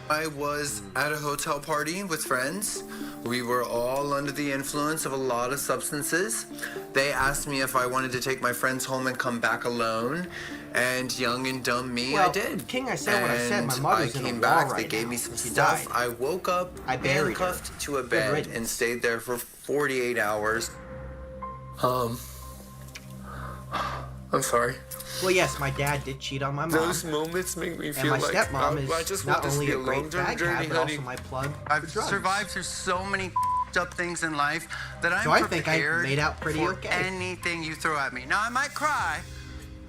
I was at a hotel party with friends. We were all under the influence of a lot of substances. They asked me if I wanted to take my friends home and come back alone. And young and dumb me, Well, I did. King, I said what I said. My And mother's I in a came wall back, right they gave now. me some She stuff. died. I woke up I buried her. handcuffed to a Good bed riddance. and stayed there for 48 hours. I'm sorry. Well, yes, my dad did cheat on my mom. Those moments make me And feel my like stepmom I just is not want this to only be a a great long-term fag journey, hag, but honey. also my plug. I've for drugs. survived through so many up things in life that I'm So I think I prepared made out pretty for okay. anything you throw at me. Now, I might cry,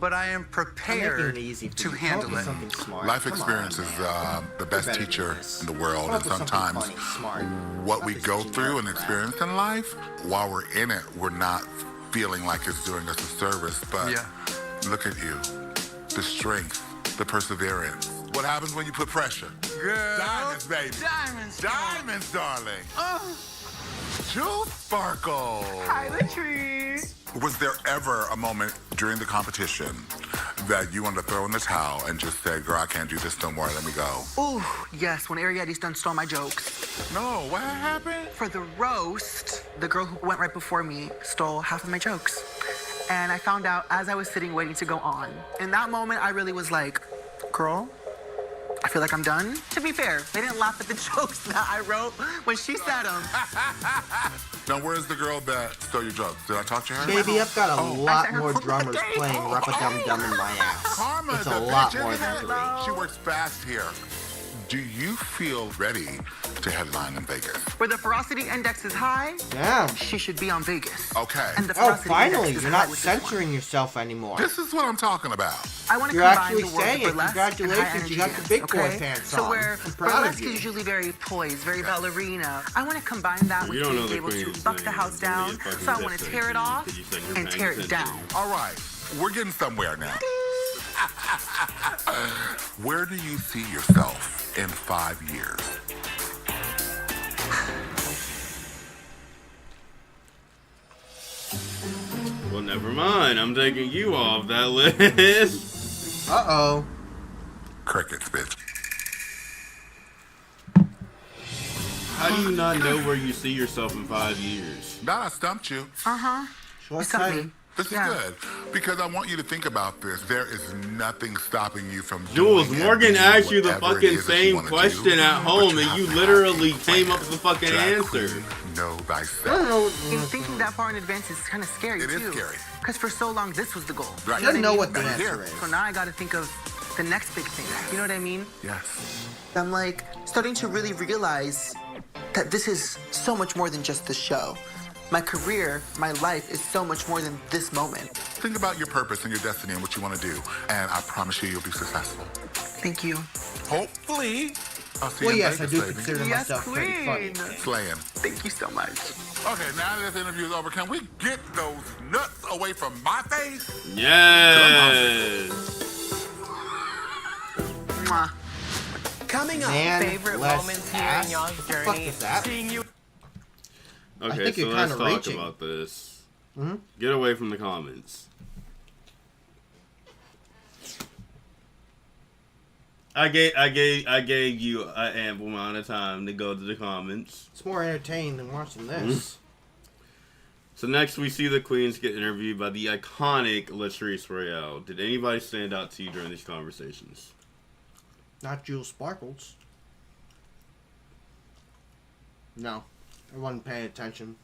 but I am prepared it easy for to you. handle Come up with it. something smart. Life Come on, experience is man. the best better than teacher this. in the world, Come up and with something sometimes funny, smart. what we Not go this through and generic crap. experience in life, while we're in it, we're not feeling like it's doing us a service. But Yeah. look at you, the strength, the perseverance. What happens when you put pressure? Girl. Diamonds, baby. Diamonds. Diamonds, darling. Jewel Sparkle. Hi, Latrice. Was there ever a moment during the competition that you wanted to throw in the towel and just say, girl, I can't do this no more, let me go? Ooh, yes, when Ariadne's done stole my jokes. No, what happened? For the roast, the girl who went right before me stole half of my jokes. And I found out as I was sitting waiting to go on. In that moment, I really was like, girl, I feel like I'm done. To be fair, they didn't laugh at the jokes that I wrote when she said them. Now, where's the girl that stole your jokes? Did I talk to her? Baby, I've got a I lot said her more for drummers birthday. playing Rub-a-Dum-Dum in my ass. Karma, It's the a lot bitch, more isn't than it? 3. She works fast here. Do you feel ready to headline in Vegas? Where the ferocity index is high, Damn. she should be on Vegas. Okay. And the Oh, ferocity finally, index is you're high not with this one. censoring yourself anymore. This is what I'm talking about. I want to You're combine actually the world saying of it. burlesque Congratulations, and high energy you got the dance, big boy okay? pants So on. where I'm proud of burlesque you. is usually very poised, very ballerina. I want to combine that with You don't know being the able to queen's buck name. the house down. Somebody So I fucking want to just tear said it you off because you said you're and paying tear it attention. down. All right, we're getting somewhere now. Where do you see yourself in 5 years? Well, never mind. I'm taking you off that list. Uh-oh. Crickets, bitch. How do you not know where you see yourself in 5 years? Now I stumped you. Uh-huh. Short Stumped me. sighted. This is Yeah. good because I want you to think about this. There is nothing stopping you from Jules, doing Morgan and asked you doing the whatever it fucking is that you same wanna question do, at but home, and have you to have literally a came plan. up with the fucking Drag answer. queen, know thyself. And thinking that far in advance is kind of scary, It too. is scary. Because for so long, this was the goal. Right. You don't know what the Right here. answer is. So now I got to think of the next big thing. You know what I mean? Yes. I'm like starting to really realize that this is so much more than just the show. My career, my life is so much more than this moment. Think about your purpose and your destiny and what you want to do, and I promise you'll be successmal. Thank you. Hopefully, I'll see Well, you in yes, I Vegas, do baby. consider Yes, myself pretty funny. queen. Slaying. Thank you so much. Okay, now that this interview is over, can we get those nuts away from my face? Yes. Mwah. Coming up. Man, Favorite less moments here ass. in y'all's What the fuck journey. is that? Seeing you. Okay, think so you're let's kinda talk reaching. about this. Mhm. Get away from the comments. I gave you an ample amount of time to go to the comments. It's more entertaining than watching this. So next we see the queens get interviewed by the iconic Latrice Royale. Did anybody stand out to you during these conversations? Not Jewel Sparkles. No. I wasn't paying attention.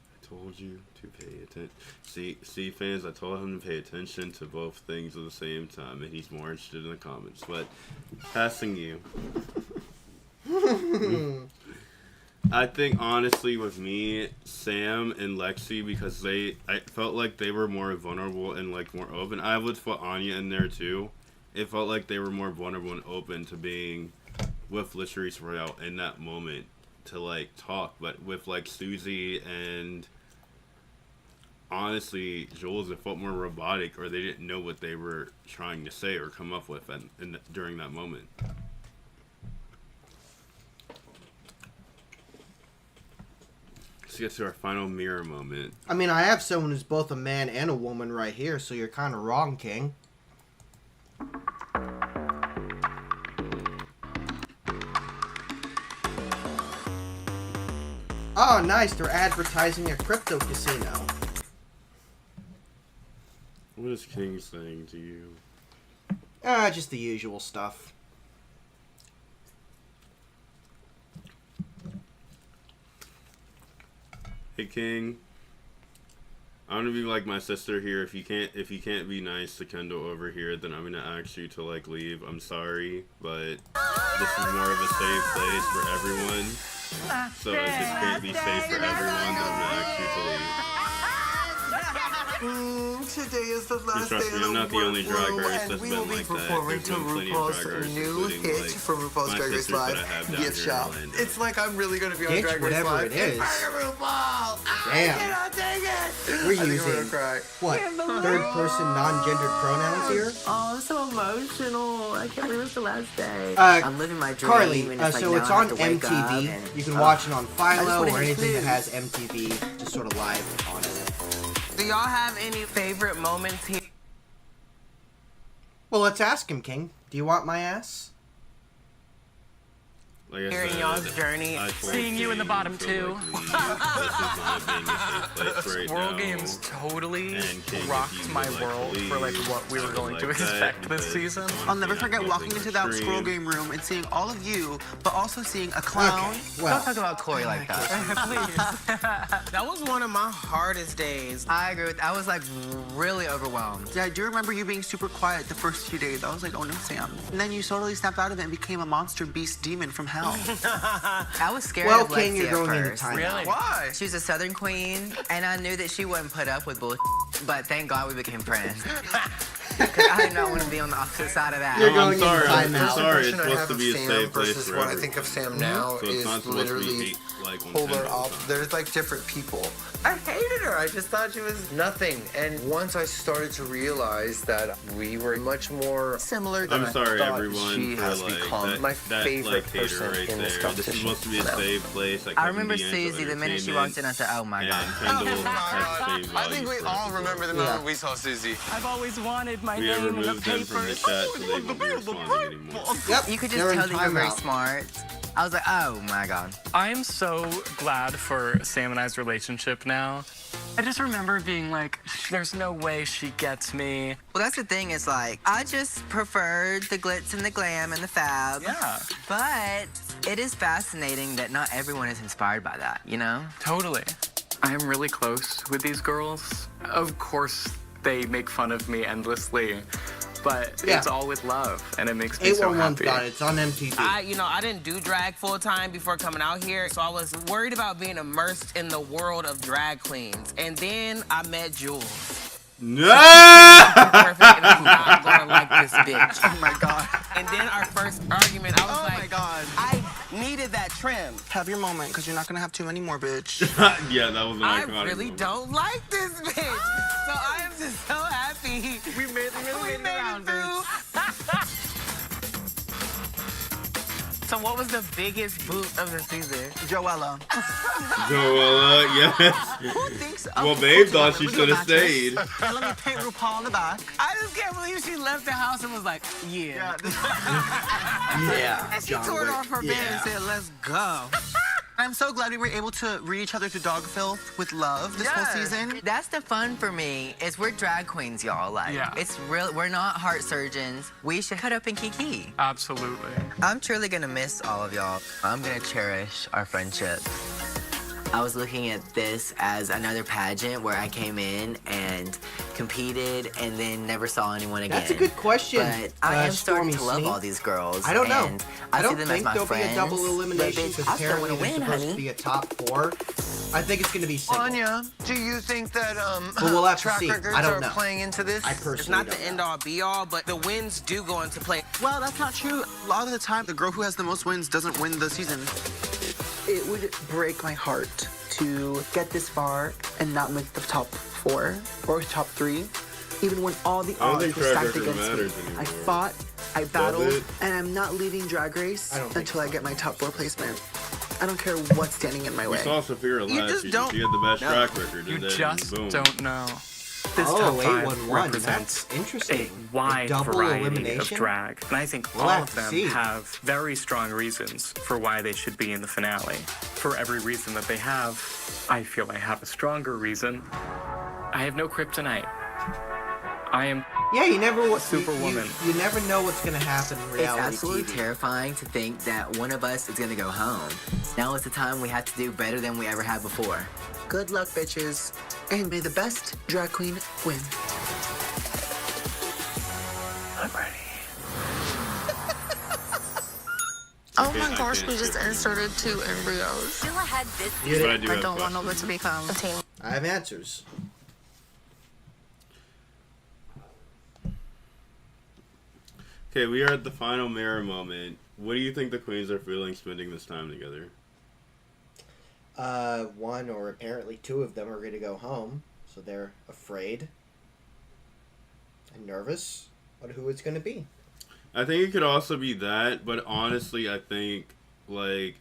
I told you to pay attention. See, fans, I told him to pay attention to both things at the same time, and he's more interested in the comments. But passing you. I think honestly with me, Sam and Lexi, because I felt like they were more vulnerable and like more open. I would put Anya in there too. It felt like they were more vulnerable and open to being with Latrice Royale in that moment to like talk. But with like Susie and honestly Jules, it felt more robotic, or they didn't know what they were trying to say or come up with during that moment. Let's get to our final mirror moment. I mean, I have someone who's both a man and a woman right here, so you're kind of wrong, King. Oh, nice. They're advertising a crypto casino. What is King saying to you? Just the usual stuff. Hey King, I'm gonna be like my sister here. If you can't be nice to Kendall over here, then I'm gonna ask you to like leave. I'm sorry, but this is more of a safe place for everyone. So if it can't be safe for everyone, then I'm gonna ask you to leave. Today is the last Trust day me, of I'm the not the only drag workflow, race and that's we been will be like that. performing There's to been plenty of RuPaul's drag races, new including, hit like, from RuPaul's my Drag Race sisters that I Live have down gift here in shop. Orlando. It's like I'm really gonna be on Bitch, Drag Race whatever Live. it is. RuPaul! Damn. I cannot take it! We're I think I'm using, gonna cry. what, third-person non-gendered pronouns here? Oh, I'm so emotional. I can't believe it's the last day. I'm living my dream. Carly, and it's like so now it's I have on to wake up MTV. and- You can watch it on just Philo wanna or hit anything that snooze. has MTV, just sort of live on it. Do y'all have any favorite moments here? Well, let's ask him, King. Do you want my ass? Like I Here in said, y'all's journey, I told seeing you in the King, bottom I feel two. like this is not being a safe place right World now. Games totally And King, if rocked you my would like to world for like leave, what we I were would going to like that expect this because season. honestly, I'll never I'm forget nothing walking into that extreme. squirrel game room and seeing all of you, but also seeing a clown. Okay, Don't well, talk about Corey like that. that was one of my hardest days. I agree with. I was like really overwhelmed. Yeah, I do remember you being super quiet the first few days. I was like, oh no, Sam. And then you totally snapped out of it and became a monster beast demon from hell. I was scared well, of King, Lexi you're at going into first. time. Really? Why? She's a Southern queen, and I knew that she wouldn't put up with bullshit. But thank God we became friends. 'Cause I did not want to be on the opposite side of that. You're No, I'm going sorry. into I'm timeout. sorry. It's The impression I supposed have to of be a Sam safe place versus for what I everyone. think of Sam now So it's is not supposed to literally be like when polar Kendall op. comes. There's like different people. I hated her. I just thought she was nothing. And once I started to realize that we were much more similar than I'm sorry, I thought everyone, she for has like become that, my that favorite like hater person right in this there. This is competition. supposed to be a safe place. Like I remember Susie the minute she walked in. I said, "Oh my God." And Kendall has saved I think we all remember the moment we saw Susie. I've always wanted my We have name in the removed them from the papers. chat so they won't be responding anymore. Yep, You could just they're in tell that you're very timeout. smart. I was like, "Oh my God." I'm so glad for Sam and I's relationship now. I just remember being like, there's no way she gets me. Well, that's the thing. It's like I just preferred the glitz and the glam and the fab. Yeah, But it is fascinating that not everyone is inspired by that. You know? totally. I am really close with these girls. Of course, they make fun of me endlessly, but Yeah. it's all with love, and it makes me so 811's happy. got it. It's on MTV. I didn't do drag full time before coming out here, so I was worried about being immersed in the world of drag queens. And then I met Jules. No! Perfect, and I'm not gonna like this bitch. Oh my God. And then our first argument, I was Oh like, my God. I needed that trim. Have your moment, because you're not going to have too many more, bitch. Yeah, that was an I iconic really moment. don't like this bitch. So I am just so happy. We made it through. So what was the biggest boot of the season? Joella. Joella, yes. Who thinks? Well, Babe thought she should have stayed. Let me paint RuPaul in the back. I just can't believe she left the house and was like, yeah. Yeah, And she John tore it Wick, off her bed and said, let's go. I'm so glad we were able to read each other through dog filth with love this whole season. That's the fun for me. Is we're drag queens, y'all. Like, Yeah. it's real. We're not heart surgeons. We should cut up and kiki. Absolutely. I'm truly gonna miss all of y'all. I'm gonna cherish our friendship. I was looking at this as another pageant where I came in and competed and then never saw anyone again. That's a good question, But I am starting to Stormy love Sneak. all these girls. I don't know. And I I don't see them think as my there'll friends. be a double but elimination bitch, because I still apparently wanna there's win, supposed to honey. be a top 4. I think it's going to be single. Anya, do you think that Well, we'll have to track see. records I don't are know. playing into this? I It's personally not don't the know. end all be all, but the wins do go into play. Well, that's not true. A lot of the time, the girl who has the most wins doesn't win the season. It would break my heart to get this far and not make the top 4 or top 3, even when all the I don't odds think were track stacked record against me. matters anymore. I fought, I battled, it? and I'm not leaving Drag Race I don't think until I so. get my top 4 placement. I don't care what's standing in my We way. saw Saphira You last just season. don't She had the best know. track record. You and then just boom. don't know. This Oh, top 5 811. represents That's interesting. a wide double variety of elimination? drag. And I think We'll all have of to them see. have very strong reasons for why they should be in the finale. For every reason that they have, I feel I have a stronger reason. I have no kryptonite. I am Yeah, you never Superwoman. You never know what's going to happen in It's reality absolutely TV. terrifying to think that one of us is gonna go home. Now is the time we have to do better than we ever have before. Good luck, bitches. And may the best drag queen win. I'm ready. Oh Okay, my I gosh, can't we just skip it. inserted 2 embryos. Still ahead this You But I do I have don't want questions. Nova to become a team. I have answers. Okay, we are at the final mirror moment. What do you think the queens are feeling spending this time together? One or apparently 2 of them are going to go home, so they're afraid and nervous on who it's going to be. I think it could also be that, but honestly, I think, like,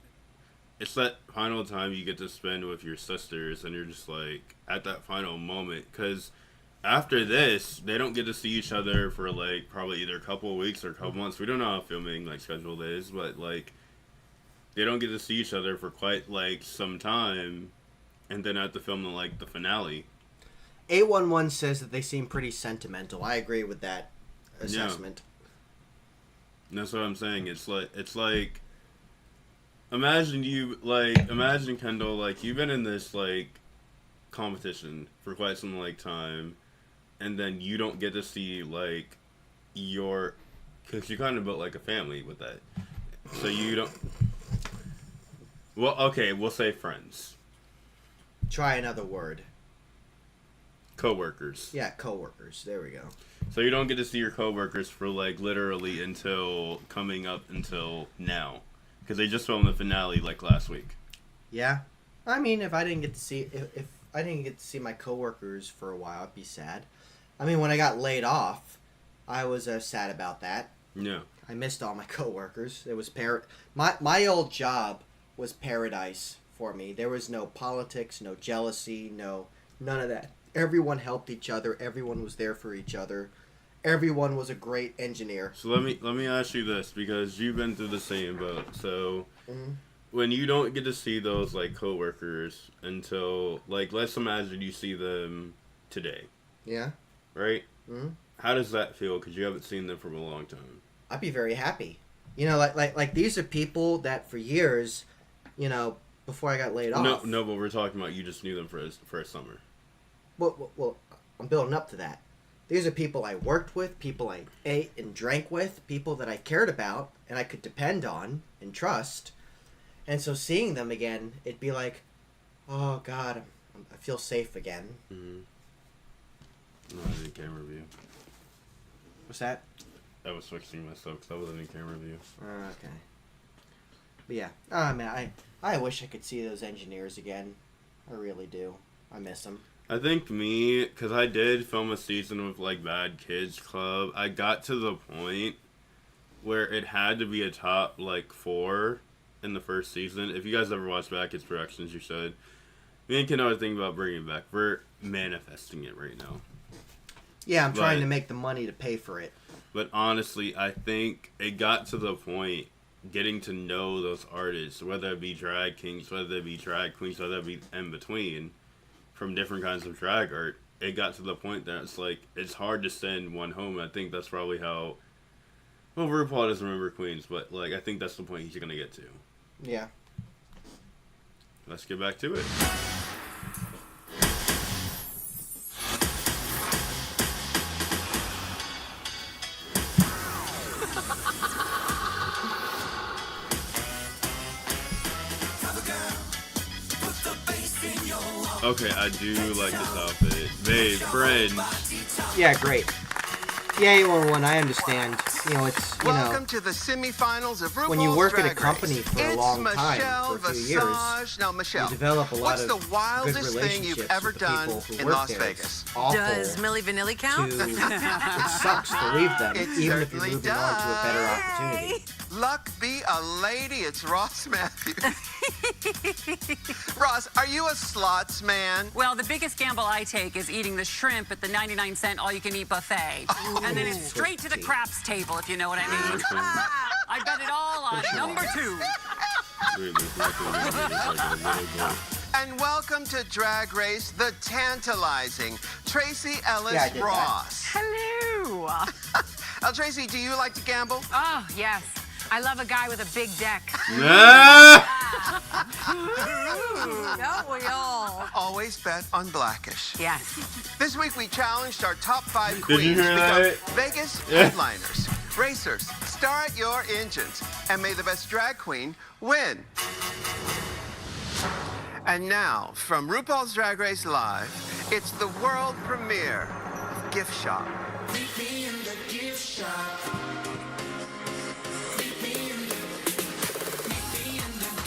it's that final time you get to spend with your sisters, and you're just, like, at that final moment, because after this, they don't get to see each other for, like, probably either a couple of weeks or a couple months. We don't know how filming, like, schedule is, but, like, they don't get to see each other for quite, like, some time, and then have to film, like, the finale. 811 says that they seem pretty sentimental. I agree with that assessment. And that's what I'm saying. It's like, imagine Kendall, like, you've been in this, like, competition for quite some, like, time, and then you don't get to see, like, because you kind of built, like, a family with that. So you don't, well, okay, we'll say friends. Try another word. Co-workers. Yeah, co-workers. There we go. So you don't get to see your co-workers for, like, literally until coming up until now. Because they just filmed the finale, like, last week. Yeah. I mean, if I didn't get to see if I didn't get to see my coworkers for a while, I'd be sad. I mean, when I got laid off, I was sad about that. Yeah. I missed all my coworkers. It was my old job was paradise for me. There was no politics, no jealousy, none of that. Everyone helped each other. Everyone was there for each other. Everyone was a great engineer. So let me ask you this, because you've been through the same boat. So when you don't get to see those, like, coworkers until, like, let's imagine you see them today. Yeah. Right? How does that feel? Because you haven't seen them for a long time. I'd be very happy. You know, like these are people that for years, you know, before I got laid off. No, but we're talking about you just knew them for a summer. Well, I'm building up to that. These are people I worked with, people I ate and drank with, people that I cared about and I could depend on and trust. And so seeing them again, it'd be like, oh God, I feel safe again. No, I didn't camera view. What's that? I was switching myself because I wasn't in camera view. Okay. But yeah, I mean, I wish I could see those engineers again. I really do. I miss them. I think me, because I did film a season with, like, Bad Kids Club, I got to the point where it had to be a top, like, 4 in the first season. If you guys ever watched Bad Kids Productions, you should. Me and Ken are thinking about bringing it back. We're manifesting it right now. Yeah, I'm trying to make the money to pay for it. But honestly, I think it got to the point, getting to know those artists, whether it be drag kings, whether it be drag queens, whether it be in between, from different kinds of drag art, it got to the point that it's like, it's hard to send one home. I think that's probably how, well, RuPaul doesn't remember queens, but, like, I think that's the point he's going to get to. Yeah. Let's get back to it. Okay, I do like this outfit. Babe, friend. Yeah, great. Yeah, 811, I understand. You know, it's, you Welcome know, to the semifinals of RuPaul's when you work at a Drag company Race. for a It's long Michelle time, for a few Visage. years, Now, Michelle, you develop a lot what's of the good wildest thing relationships you've ever with the done people who in work Las there. Vegas? It's awful Does Milli Vanilli count? it sucks to leave them, It even if you're certainly moving on to a better opportunity. Luck be a lady, it's Ross Matthews. Ross, are you a slots man? Well, the biggest gamble I take is eating the shrimp at the 99-cent all-you-can-eat buffet. And then it's straight to the craps table, if you know what I mean. I bet it all on number 2. And welcome to Drag Race, the tantalizing Tracee Ellis Ross. Hello. Now, Tracee, do you like to gamble? Oh, yes. I love a guy with a big deck. Don't we all? Always bet on Blackish. Yes. This week we challenged our top 5 Did you queens hear to become that? Vegas headliners, racers, Start your engines, and may the best drag queen win. And now, from RuPaul's Drag Race Live, it's the world premiere of Gift Shop. Meet me in the gift shop. Meet me in the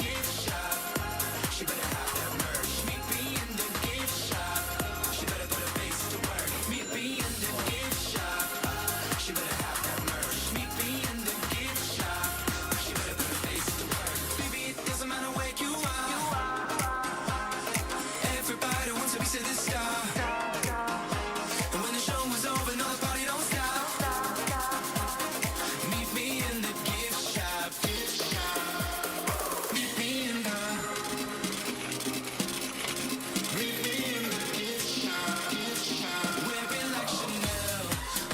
gift shop. She better have that merch. Meet me in the gift shop. She better put her face to work. Meet me in the gift shop. She better have that merch. Meet me in the gift shop. She better put her face to work. Baby, it doesn't matter where you are. Everybody wants a piece of this star. And when the show was over, no, the party don't stop. Meet me in the gift shop. Meet me in the. Meet me in the gift shop. Wearing like Chanel,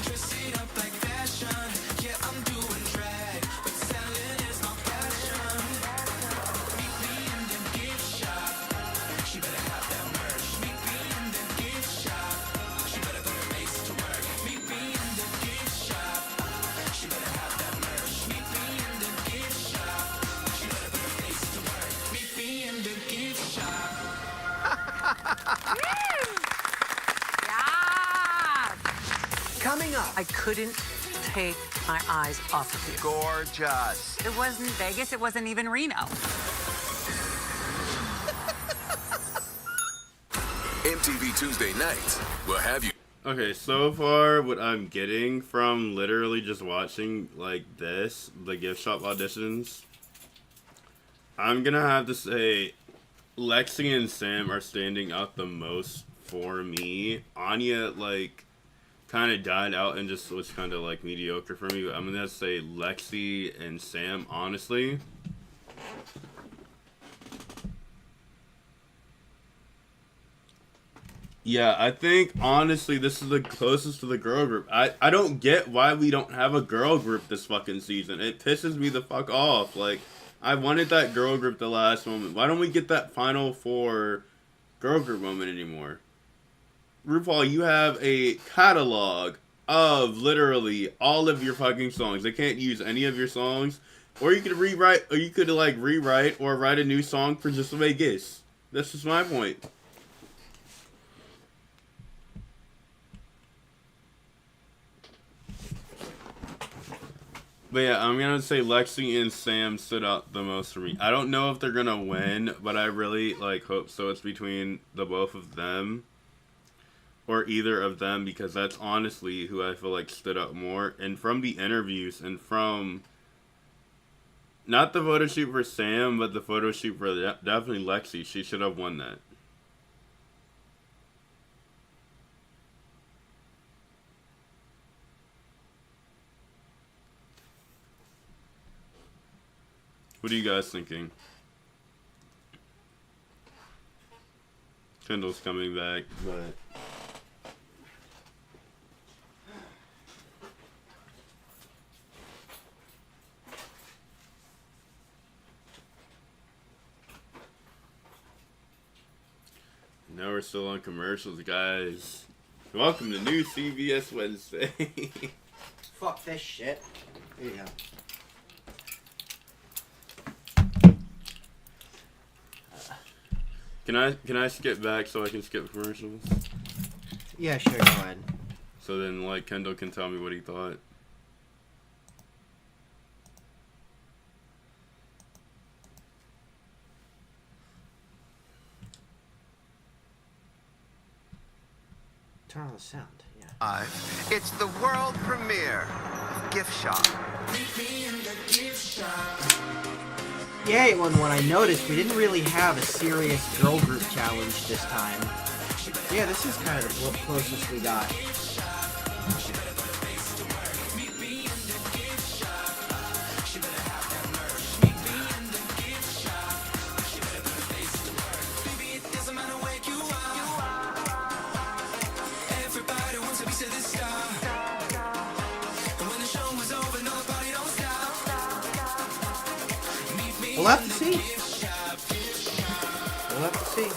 dressing up like fashion. Yeah, I'm doing drag, but selling is my passion. Meet me in the gift shop. She better have that merch. Meet me in the gift shop. She better put her face to work. Meet me in the gift shop. She better have that merch. Meet me in the gift shop. She better put her face to work. Meet me in the gift shop. Coming up, I couldn't take my eyes off of you. gorgeous. It wasn't Vegas, it wasn't even Reno. MTV Tuesday nights will have you. Okay, so far what I'm getting from literally just watching like this, the gift shop auditions, I'm gonna have to say Lexi and Sam are standing out the most for me. Anya like kind of died out and just was kind of like mediocre for me. But I'm gonna say Lexi and Sam, honestly. Yeah, I think, honestly, this is the closest to the girl group. I don't get why we don't have a girl group this fucking season. It pisses me the fuck off. Like, I wanted that girl group the last moment. Why don't we get that Final Four girl group moment anymore? RuPaul, you have a catalog of literally all of your fucking songs. They can't use any of your songs. Or you could rewrite, or you could, like, rewrite or write a new song for just Vegas. That's just my point. But yeah, I'm going to say Lexi and Sam stood out the most for me. I don't know if they're going to win, but I really like hope so. It's between the both of them or either of them, because that's honestly who I feel like stood out more. And from the interviews and from not the photo shoot for Sam, but the photo shoot for definitely Lexi, she should have won that. What are you guys thinking? Kendall's coming back, but now we're still on commercials, guys. Welcome to New CVS Wednesday. Fuck this shit. Here you go. Can I skip back so I can skip commercials? Yeah, sure, go ahead. So then, like, Kendall can tell me what he thought. Turn on the sound, yeah. It's the world premiere of Gift Shop. Meet me in the gift shop. Yeah, when I noticed we didn't really have a serious girl group challenge this time. Yeah, this is kind of the closest we got. We'll have to see. We'll have to see.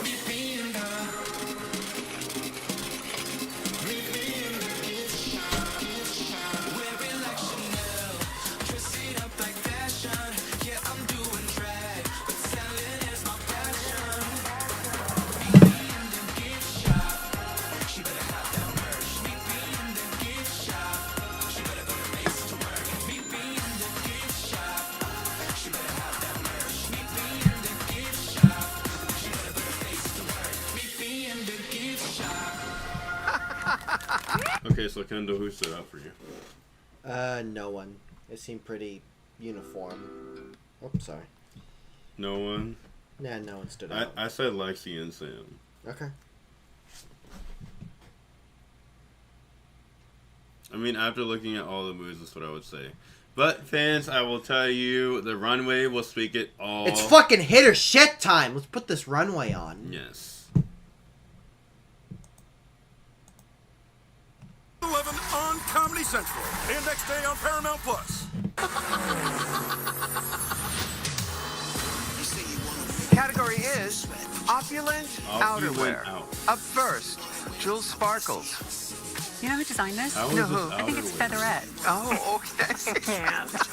Okay, so Kendall, who stood out for you? No one. It seemed pretty uniform. Oops, sorry. No one? Nah, no one stood out. I said Lexi and Sam. Okay. I mean, after looking at all the moves, that's what I would say. But, fans, I will tell you, the runway will speak it all. It's fucking hit or shit time. Let's put this runway on. Yes. 11 on Comedy Central and next day on Paramount Plus. Category is opulent outerwear. Up first, Jules Sparkles. You know who designed this? How is this I think it's Featherette. Oh, okay.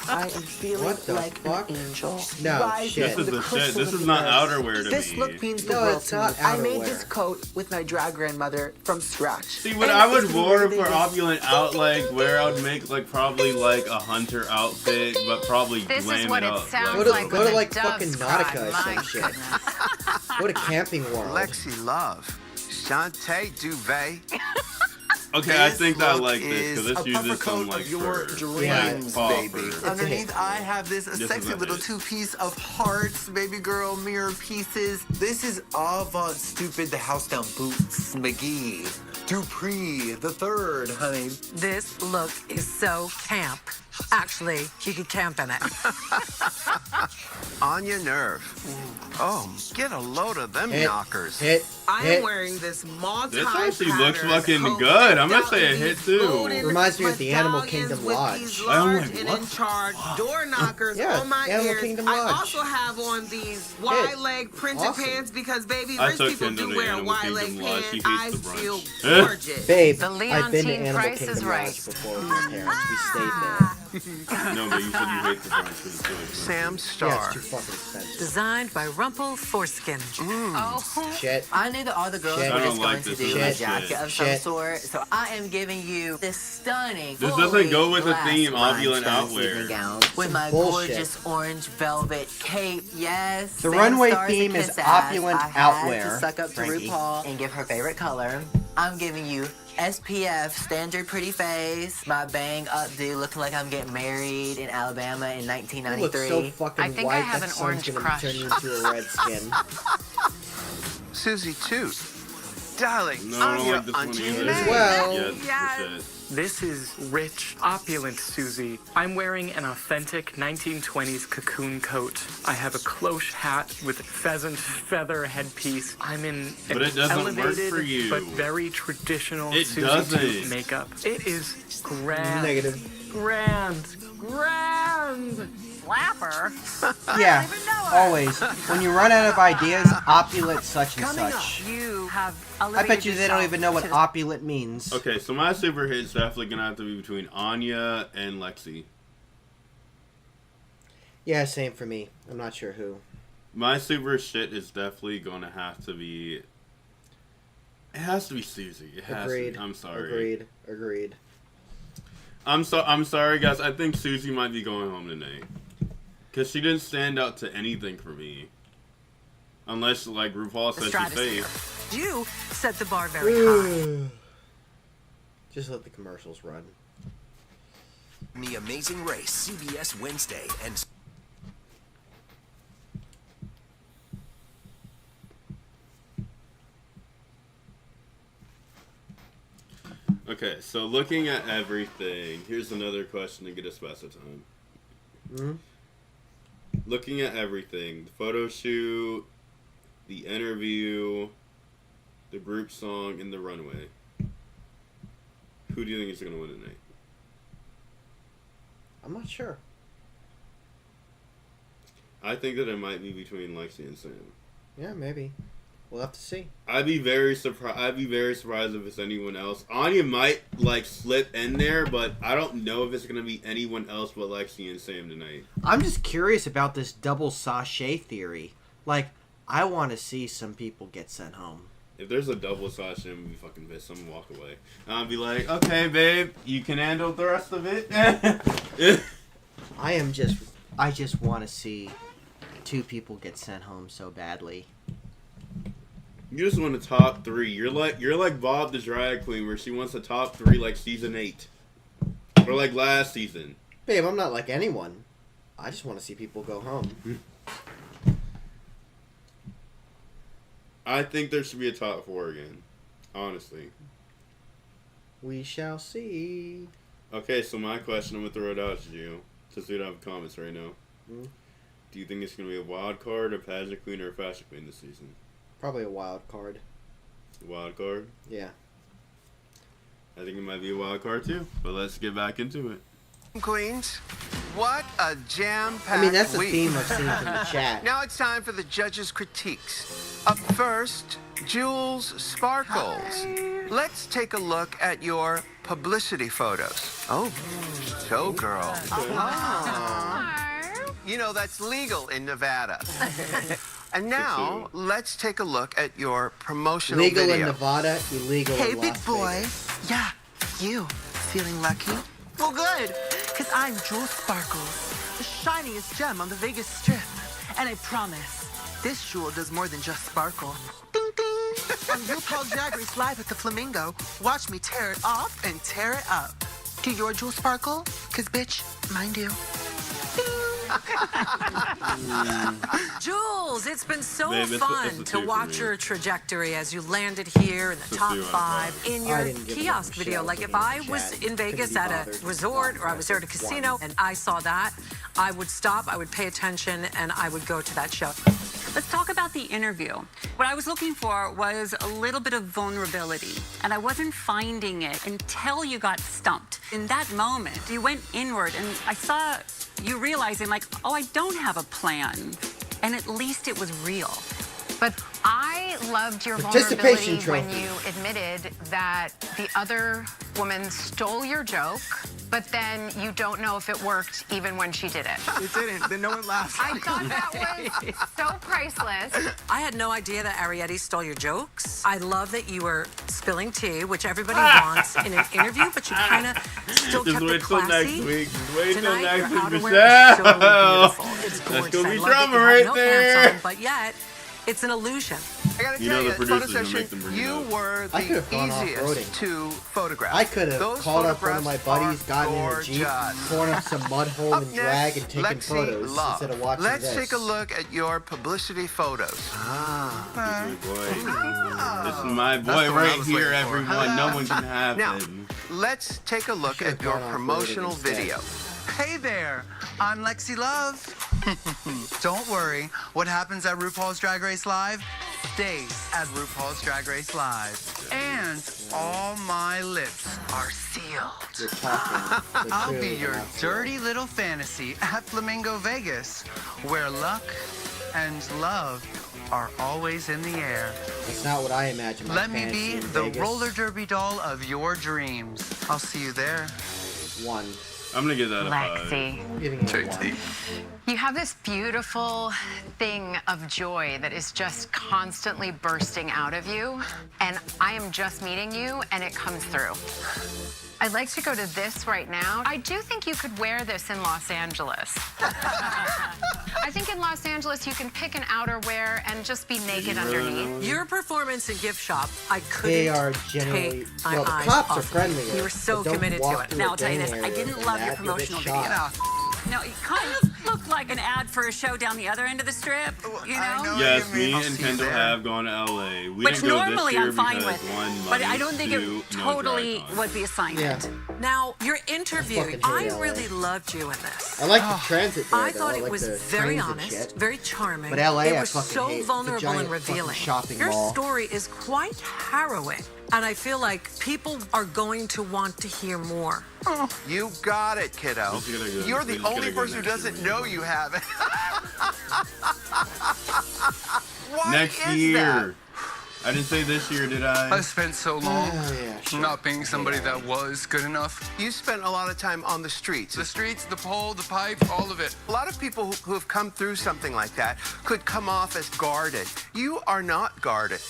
I am feeling What the like fuck? an angel. No, Rising shit. from This is the crystals shit. This of is the not earth. outerwear to This me. look means the No, world it's to not me. I made outerwear. this coat with my drag grandmother from scratch. See, what I would wear for opulent wear, I would make, like, probably, like, a hunter outfit, but probably This is glam what it it up. sounds Go to, like go when to the like doves fucking cry. Nautica or My some shit. Go to Camping World. Lexi Love. Shantae Duvet. Okay, I think I like this, is because this a uses puffer some, coat like, of your fur. dreams, Like, baby. fur. Underneath, I have this is sexy a little hit. two-piece of hearts, baby girl, mirror pieces. This is Avant Stupid, the house down boots, McGee, Dupree, the third, honey. This look is so camp. Actually, you could camp in it. Anya Nerve. Oh, get a load of them knockers. I am wearing this multi This actually looks fucking good. I'm gonna say a hit too. Reminds me of the Animal Kingdom Lodge. I'm like, and what? in charge door knockers Yeah, on my Animal ears. Kingdom I Lodge. also have on these wide leg printed Awesome. pants because baby, I rich took people Kendall do to wear Animal wide leg Kingdom Lodge. She pants. hates I the feel brunch. gorgeous. Babe, The I've been to Leontine Animal price is Kingdom right. Lodge before with my parents. We stayed there. No, but you said you hate the brunch because it's so expensive. Sam Yeah, Star. it's too fucking expensive. Designed by Rumple Foreskin. Oh, Shit. I knew that all the girls Shit. were I don't just like going to this. do This a is jacket shit. of some Shit. sort, so I am giving you this stunning, This doesn't go with the fully theme, glass opulent rhinestone outwear. evening gown with my bullshit. gorgeous orange velvet cape. Yes, The Sam runway Star's a theme is kiss ass. opulent I had outwear, to suck up to Frankie. RuPaul and give her favorite color. I'm giving you SPF, standard pretty face, my bang updo, looking like I'm getting married in Alabama in You 1993. look so fucking I think white I have that an sun's orange gonna crush. turn you into a red skin. Susie Toot. Darling, No, I I'm don't your like this one auntie either. May. Well, Yes. This is rich, opulent Susie. I'm wearing an authentic 1920s cocoon coat. I have a cloche hat with pheasant feather headpiece. I'm in But it doesn't work elevated for you. but very traditional It Susie doesn't. Toot makeup. It is grand. Negative. Grand. flapper. Yeah, always. When you run out of ideas, opulent such and such. You have I bet you they don't even know what opulent means. Okay, so my super hit's definitely gonna have to be between Anya and Lexi. Yeah, same for me. I'm not sure who. My super shit is definitely gonna have to be. It has to be Susie. It has Agreed. to be. I'm sorry. Agreed. I'm sorry, guys. I think Susie might be going home tonight. Because she didn't stand out to anything for me. Unless, like RuPaul said, she's safe. You set the bar very high. Just let the commercials run. The Amazing Race, CBS Wednesday, and Okay, so looking at everything, here's another question to get us past the time. Hmm? Looking at everything, the photo shoot, the interview, the group song, and the runway. Who do you think is going to win tonight? I'm not sure. I think that it might be between Lexi and Sam. Yeah, maybe. We'll have to see. I'd be very surprised if it's anyone else. Anya might like slip in there, but I don't know if it's gonna be anyone else but Lexi and Sam tonight. I'm just curious about this double sachet theory. Like, I want to see some people get sent home. If there's a double sachet, I'm gonna be fucking pissed. I'm gonna walk away. And I'll be like, okay, babe, you can handle the rest of it. I just want to see 2 people get sent home so badly. You just want a top 3. You're like Bob the drag queen, where she wants a top 3 like season 8, or like last season. Babe, I'm not like anyone. I just want to see people go home. I think there should be a top 4 again. Honestly. We shall see. Okay, so my question, I'm gonna throw it out to you, since we don't have comments right now. Mm. Do you think it's gonna be a wild card, a pageant queen, or a fashion queen this season? Probably a wild card. Wild card? Yeah. I think it might be a wild card too, but let's get back into it. Queens, what a jam-packed I mean, that's the week. theme I've seen from the chat. Now it's time for the judges' critiques. Up first, Jules Sparkles. Let's take a look at your publicity photos. Oh, showgirl. Oh. You know, that's legal in Nevada. And now, let's take a look at your promotional Legal video. in Nevada, illegal Hey, in big Las boy. Vegas. Yeah, you. Feeling lucky? Well, good. Because I'm Jules Sparkles, the shiniest gem on the Vegas Strip. And I promise, this jewel does more than just sparkle. Ding, ding. On RuPaul's Drag Race Live at the Flamingo, watch me tear it off and tear it up. Do your jewel sparkle? Because, bitch, mine do. Jules, it's been so Babe, it's fun a to two for watch me. your trajectory as you landed here in the It's a top two out of 5 five. in I your didn't give kiosk enough video. shit Like to if me in I the was chat. in Vegas Couldn't be at a bothered. resort or I was there at a casino and I saw that, I would stop, I would pay attention, and I would go to that show. Let's talk about the interview. What I was looking for was a little bit of vulnerability, and I wasn't finding it until you got stumped. In that moment, you went inward, and I saw you realizing, like, oh, I don't have a plan. And at least it was real. But I loved your Participation vulnerability when trophy. you admitted that the other woman stole your joke, but then you don't know if it worked even when she did it. It didn't. Then no one laughed. I thought that was so priceless. I had no idea that Arietti stole your jokes. I love that you were spilling tea, which everybody wants in an interview, but you kind of still Just kept wait it till classy. next week. Just wait till Tonight, next your week, outerwear is so Michelle. beautiful. It's That's gorgeous. gonna I be love drama that you right have no there. pants on, but yet, it's an illusion. I gotta You tell know you, the photo producer's gonna session, make them bring it you up. were I could've the gone easiest off-roading. to photograph. I could have Those called up one of my photographs buddies, gotten in a Jeep, gorgeous. torn up some mud hole Up and drag, and next, taken Lexi photos Love. instead of watching Let's this. take a look at your publicity photos. Ah. This is my boy. This is my That's boy the one I right was here, waiting for. everyone. No one can have Now, him. let's take a look at your gone off-roading promotional instead. video. Hey there, I'm Lexi Love. Don't worry, what happens at RuPaul's Drag Race Live stays at RuPaul's Drag Race Live. And all my lips are sealed. You're talking. so I'll clearly be they're your not sealed. dirty little fantasy at Flamingo Vegas, where luck and love are always in the air. That's not what I imagine. My Let me fantasy be in the Vegas. roller derby doll of your dreams. I'll see you there. 1. I'm gonna give that a 5. Lexi, Giving it a 1. you have this beautiful thing of joy that is just constantly bursting out of you, and I am just meeting you, and it comes through. I'd like to go to this right now. I do think you could wear this in Los Angeles. I think in Los Angeles you can pick an outerwear and just be naked underneath. Your performance in Gift Shop, I couldn't They are generally. take my Well, the eyes cops off are of friendlier. You were so but don't committed walk to it. through Now, a I'll tell you gang this, I area didn't and love your that, you'll get promotional shot. video. No, it kind of looked like an ad for a show down the other end of the strip, you know? Yes, me I'll and see you Kendall there. have gone to LA. We Which didn't go normally this year I'm fine because with, one, but money, I don't think two, it no totally drag con. was the assignment. Yeah. Now, your interview, fucking I hate LA. really loved you in this. I like the transit there, I though. thought it like was the very trains and honest, shit. very charming. But LA, it I was fucking so hate. It's a vulnerable giant and fucking revealing. shopping Your mall. story is quite harrowing, and I feel like people are going to want to hear more. You got it, kiddo. Just gotta go- You're we the just gotta only go person who next doesn't year. know you have it. Why Next is year. that? I didn't say this year, did I? I spent so long Oh, yeah, sure. not being somebody that was good enough. You spent a lot of time on the streets. The streets, the pole, the pipe, all of it. A lot of people who have come through something like that could come off as guarded. You are not guarded.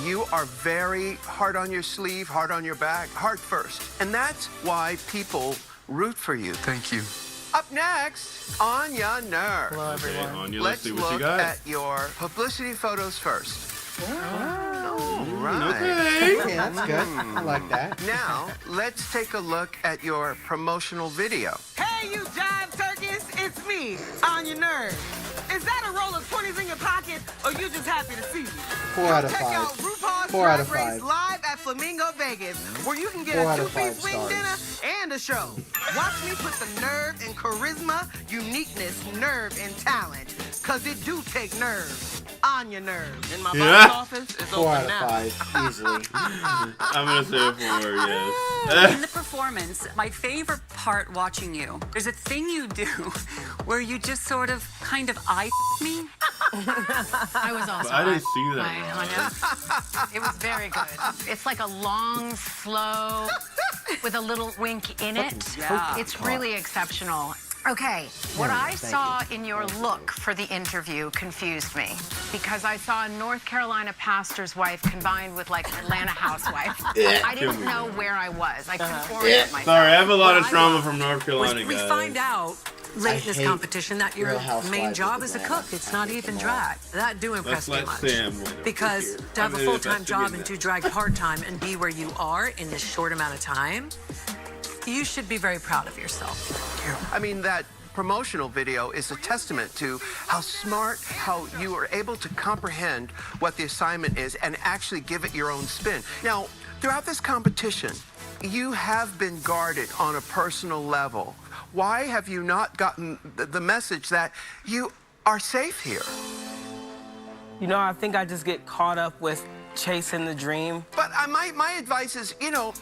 You are very hard on your sleeve, hard on your back, heart first. And that's why people root for you. Thank you. Up next, Anya Nerve. Okay, Anya, let's Let's see what you look got. at your publicity photos first. right. Okay. Yeah, that's good. I like that. Now, let's take a look at your promotional video. Hey, you jive turkeys, it's me, on your nerve. Is that a roll of 20s in your pocket, or you just happy to see me? 4 out of Check 5. out RuPaul's 4 out of Drag Race 5. live at Flamingo Vegas, where you can get 4 a out of 5 two-piece wing stars. dinner and a show. Watch me put the nerve and charisma, uniqueness, nerve, and talent, because it do take nerve on your nerve. And my box office is 4 out open of now. 5, easily. I'm gonna say 4, yes. In the performance, my favorite part watching you, there's a thing you do where you just sort of kind of eye me. I was also. I didn't see that. Anya. It was very good. It's like a long, slow, with a little wink in it. Yeah. It's really exceptional. Okay, what I thank saw in your look for the interview confused me because I saw a North Carolina pastor's wife combined with like Atlanta housewife. I didn't know where I was. I couldn't orient myself. Sorry, I have a lot of trauma from North Carolina, We guys. find out late in this hate competition that your Real Housewives main of job is a Atlanta. cook. It's not even drag. That do impress Let's me let much. Sam win. Because to have a I'm full-time job and investigating do drag part-time and be where you are in this short amount of time, you should be very proud of yourself. I mean, that promotional video is a testament to how smart, how you are able to comprehend what the assignment is and actually give it your own spin. Now, throughout this competition, you have been guarded on a personal level. Why have you not gotten the message that you are safe here? You know, I think I just get caught up with chasing the dream. But my advice is, you know,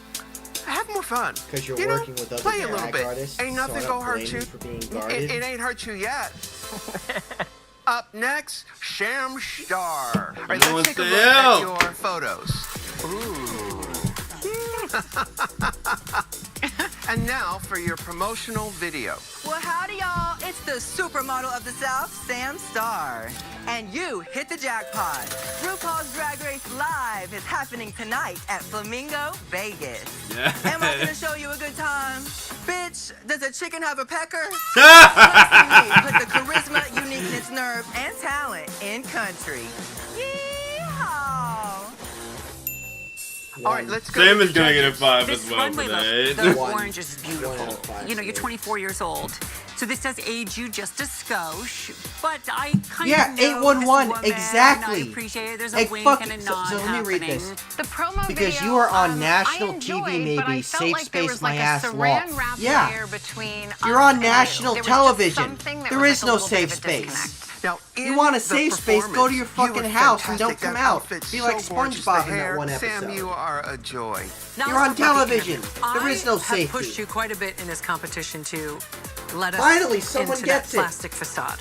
have more fun. Because you're You know, working with other play a little drag bit. artists, Ain't so nothing I go don't hurt blame you. you for being guarded. It ain't hurt you yet. Up next, Sham Star. All right, let's take a look at your photos. Ooh. And now for your promotional video. Well, howdy, y'all. It's the supermodel of the South, Sam Star. And you hit the jackpot. RuPaul's Drag Race Live is happening tonight at Flamingo, Vegas. Am I gonna show you a good time? Bitch, does a chicken have a pecker? Put the charisma, uniqueness, nerve, and talent in country. Yeehaw! All right, let's go. Sam to is the gonna get a judges. 5 This as well runway today. look, the One. orange is beautiful. You know, you're 24 years old. So this does age you just a skosh, but I kind Yeah, of know 811, this woman, exactly. And I appreciate it. There's a Hey, wink fuck and a it. nod So let me read happening. this. The promo Because video, you are on I national enjoyed, TV, but I maybe. felt Safe like there space was my like ass a law. saran wrap Yeah. layer between You're us on and national you. There was just television. something that There was is like a no little bit safe of a space. disconnect. Now, You want a safe space, go to your fucking house and don't come out. Be like SpongeBob in that one Sam, episode. you are a joy. You're on television. There is no I have safety. pushed you quite a bit in this competition to let us Finally, someone into gets that it. plastic facade.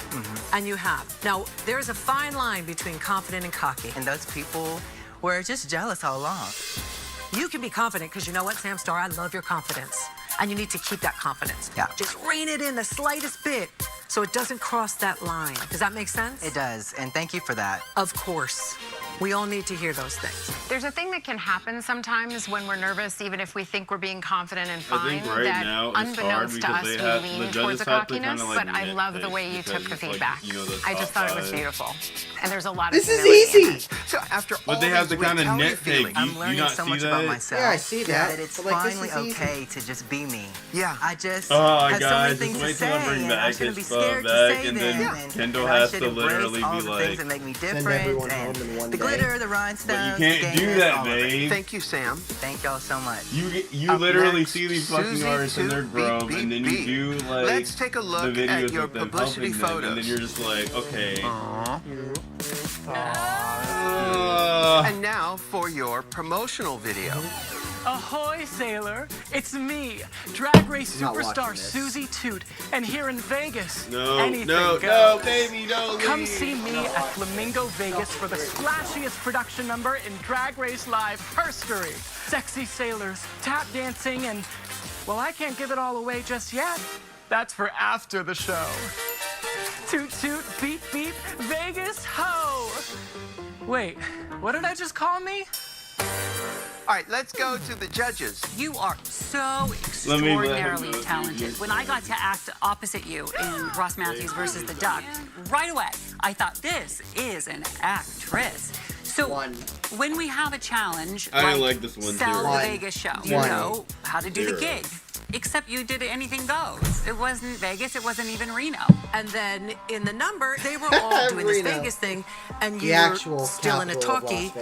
And you have. Now, there's a fine line between confident and cocky. And those people were just jealous all along. You can be confident because you know what, Sam Star, I love your confidence. And you need to keep that confidence. Yeah. Just rein it in the slightest bit so it doesn't cross that line. Does that make sense? It does, and thank you for that. Of course. We all need to hear those things. There's a thing that can happen sometimes when we're nervous, even if we think we're being confident and I fine, think right that now it's hard unbeknownst to because us, they we have lean the towards judges the have to kind cockiness, of like but I love the way you took the feedback. You know, the I just top thought it was five. beautiful. And there's a lot of This is humility in easy. it. So after But all they have these to kind of weeks, how are you nitpick. feeling? I'm You learning not so see much that? about myself. Yeah, I see that. That it's But, like, this finally is easy. okay to just be me. Yeah. I just Oh, have so many guys, things just to wait till I say, bring and I back shouldn't be his scared to back, say and them. then and Kendall I has should to embrace literally all be the like, things that make me Send different, everyone and home in one the day. glitter, the rhinestones, But you can't the do gayness, that, all of it. babe. Thank you, Sam. Thank y'all so much. You Up literally next, see these fucking Susie artists in their to grove, beep, and then beep, you do beep. like Let's take a look the videos at your with them publicity helping them, photos. and then you're just like, okay. And now for your promotional video. Ahoy, sailor! It's me, Drag Race I'm not superstar watching this. Susie Toot, and here in Vegas, No, anything no, goes. no, baby, don't Come leave. see me at Flamingo Vegas for the splashiest production number in Drag Race Live history. Sexy sailors, tap dancing, and, well, I can't give it all away just yet. That's for after the show. Toot toot, beep beep, Vegas ho! Wait, what did I just call me? All right, let's go to the judges. You are so Let me extraordinarily go. talented. When I got to act opposite you in Ross Matthews versus the Duck, right away, I thought this is an actress. So when we have a challenge, I like this one sell too. the Vegas show, you know how to do the gig. Except you did anything goes. It wasn't Vegas, it wasn't even Reno. And then in the number, they were all doing this Vegas thing, and you were still in a talkie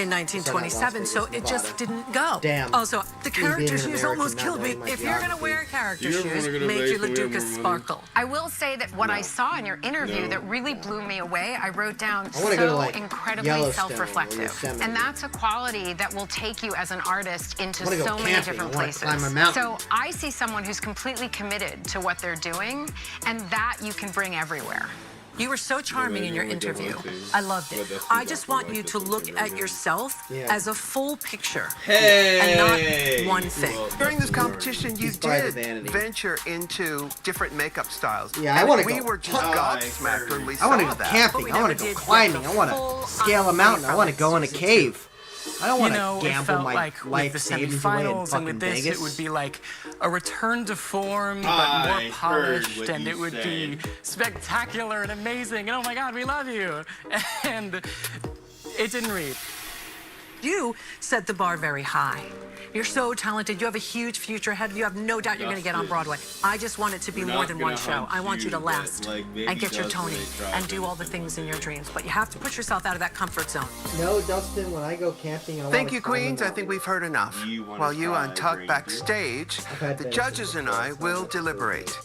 in 1927, so it just didn't go. Damn. Also, the character shoes almost killed me. If you're gonna wear character shoes, make you look Duke sparkle. I will say that what I saw in your interview that really blew me away, I wrote down I wanna go to, so like, incredibly Yellowstone or self-reflective. Yosemite. And that's a quality that will take you as an artist into I wanna go so many camping. different I wanna places. climb a mountain. So I see someone who's completely committed to what they're doing, and that you can bring everywhere. You were so charming in your interview. I loved it. I just want you to look at yourself as a full picture and not one thing. During this competition, you did venture into different makeup styles. Yeah, I want to We go. were just gobsmacked when we I saw want to go that. camping. I want to go climbing. I want to scale a mountain. I want to go in a cave. I don't want to it gamble felt my like with life the savings away in semifinals and fucking with this, Vegas. it would be like a return to form, but I more heard polished, what and you it would be spectacular and amazing. And oh my God, we love you. And it didn't read. You set the bar very high. You're so talented. You have a huge future ahead of you. I have no doubt you're going to get on Broadway. I just want it to be We're more not than gonna one show. hunt I want you to you, last but, like, and maybe get your just Tony when they try and do all the things in your dreams. But you have to put yourself out of that comfort zone. No, Dustin, when I go camping, I Thank you, Queens. I think we've heard enough. While you untuck backstage, the judges and I will deliberate.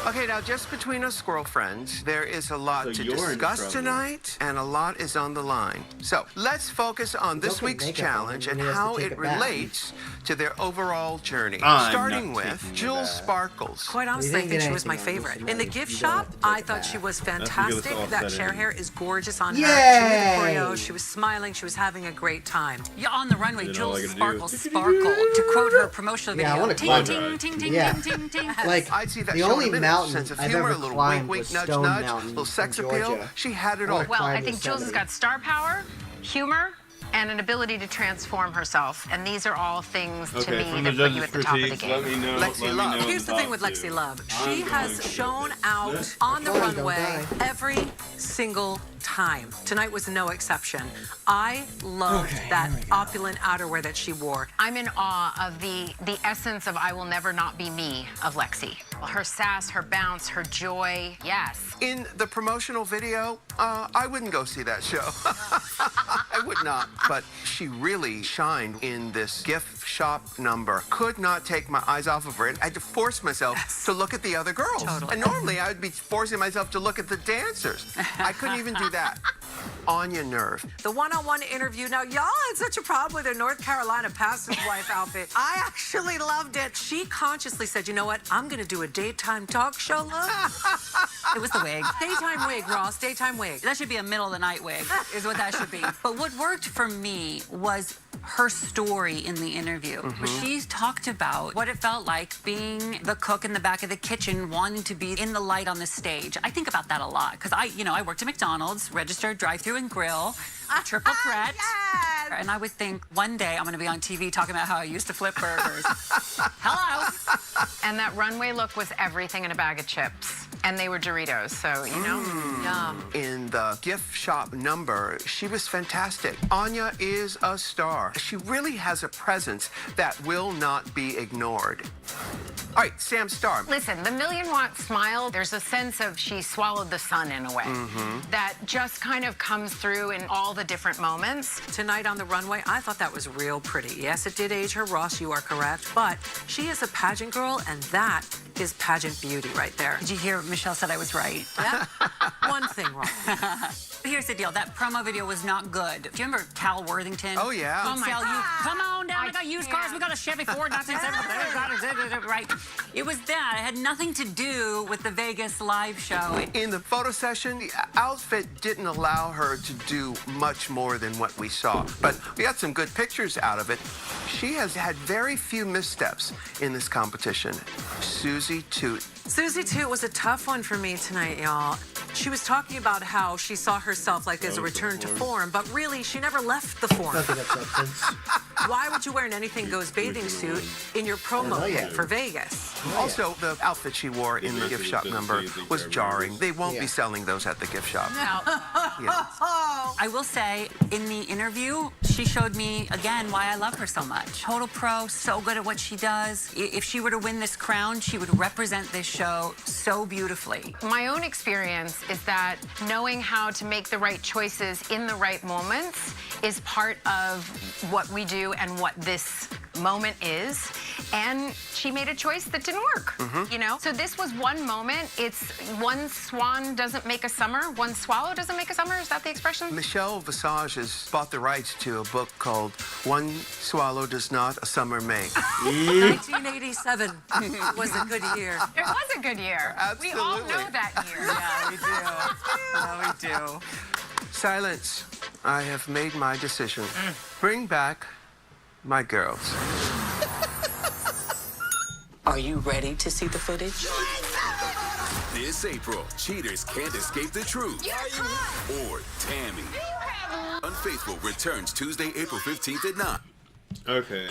Okay, now just between us squirrel friends, there is a lot So to you're in discuss trouble. tonight, and a lot is on the line. So let's focus on this Don't put week's makeup on challenge him and when he has to how take it it back. relates to their overall journey. I'm Starting not with taking it Jules back. Sparkles. Quite honestly, I think she was my favorite. In the gift shop, I thought she was fantastic. That chair hair is gorgeous on her. She did the choreo. She was smiling. She was having a great time. Yeah, on the runway, You know all I Jules gotta do Sparkle is- Sparkle. To quote her promotional Yeah, I video, wanna ting, climb ting, it. ting, ting, Yeah. ting, ting, ting. Like, I'd see that the show in only a minute. mountain Sense of I've humor, ever a little climbed wink, was wink, nudge, Stone nudge, Mountain little in sex appeal. Georgia. She had it I all. wanna Well, I climb think Jules has Yosemite. got star power, humor, and an ability to transform herself. And these are all things to Okay, me from the that put you judges' at the top of the critiques, game. let me know. Lexi let me Love. know Here's the top thing with two. Lexi Love. I'm She has going to shown go. out on the Come on, don't runway die. every single time. Tonight was no exception. I loved that opulent outerwear that she wore. I'm in awe of the essence of I will never not be me of Lexi. Her sass, her bounce, her joy. Yes. In the promotional video, I wouldn't go see that show. I would not. But she really shined in this gift shop number. Could not take my eyes off of her. I had to force myself to look at the other girls. Totally. And normally I would be forcing myself to look at the dancers. I couldn't even do that. Anya Nerve. The one-on-one interview. Now, y'all had such a problem with her North Carolina pastor's wife outfit. I actually loved it. She consciously said, you know what? I'm going to do a daytime talk show look. It was the wig. Daytime wig, Ross. Daytime wig. That should be a middle of the night wig, is what that should be. But what worked for me was her story in the interview. She talked about what it felt like being the cook in the back of the kitchen, wanting to be in the light on the stage. I think about that a lot because I worked at McDonald's, registered, drive-through, and grill, triple threat. Yes. And I would think one day I'm going to be on TV talking about how I used to flip burgers. Hello. And that runway look was everything in a bag of chips. And they were Doritos, so, you know. Yum. In the gift shop number, she was fantastic. Anya is a star. She really has a presence that will not be ignored. All right, Sam Starr. Listen, the million-watt smile, there's a sense of she swallowed the sun in a way that just kind of comes through in all the different moments. Tonight on the runway, I thought that was real pretty. Yes, it did age her, Ross, you are correct. But she is a pageant girl, and that is pageant beauty right there. Did you hear Michelle said I was right? Yeah? One thing wrong. Here's the deal. That promo video was not good. Do you remember Cal Worthington? Oh, yeah. He'd Oh, my sell you, God. come on down. I We got used cars. can't. We got a Chevy Ford 1970. Right. It was that. It had nothing to do with the Vegas live show. In the photo session, the outfit didn't allow her to do much more than what we saw. But we got some good pictures out of it. She has had very few missteps in this competition. Susie Toot. Susie Toot was a tough one for me tonight, y'all. She was talking about how she saw herself like as a return to form, but really she never left the form. Nothing of substance. Why would you wear an Anything Goes bathing suit in your promo kit for Vegas? Also, the outfit she wore in the gift shop number was jarring. They won't be selling those at the gift shop. I will say, in the interview, she showed me, again, why I love her so much. Total pro, so good at what she does. If she were to win this crown, she would represent this show so beautifully. My own experience is that knowing how to make the right choices in the right moments is part of what we do and what this moment is. And she made a choice that didn't work, you know? So this was one moment. It's one swan doesn't make a summer, one swallow doesn't make a summer. Is that the expression? Michelle Visage has bought the rights to a book called One Swallow Does Not a Summer Make. 1987 was a good year. It was a good year. We all know that year. Yeah, we do. Yeah, we do. Silence. I have made my decision. Bring back my girls. Are you ready to see the footage? This April, cheaters can't escape the truth. Or Tammy. Unfaithful returns Tuesday, April 15th at 9. Okay.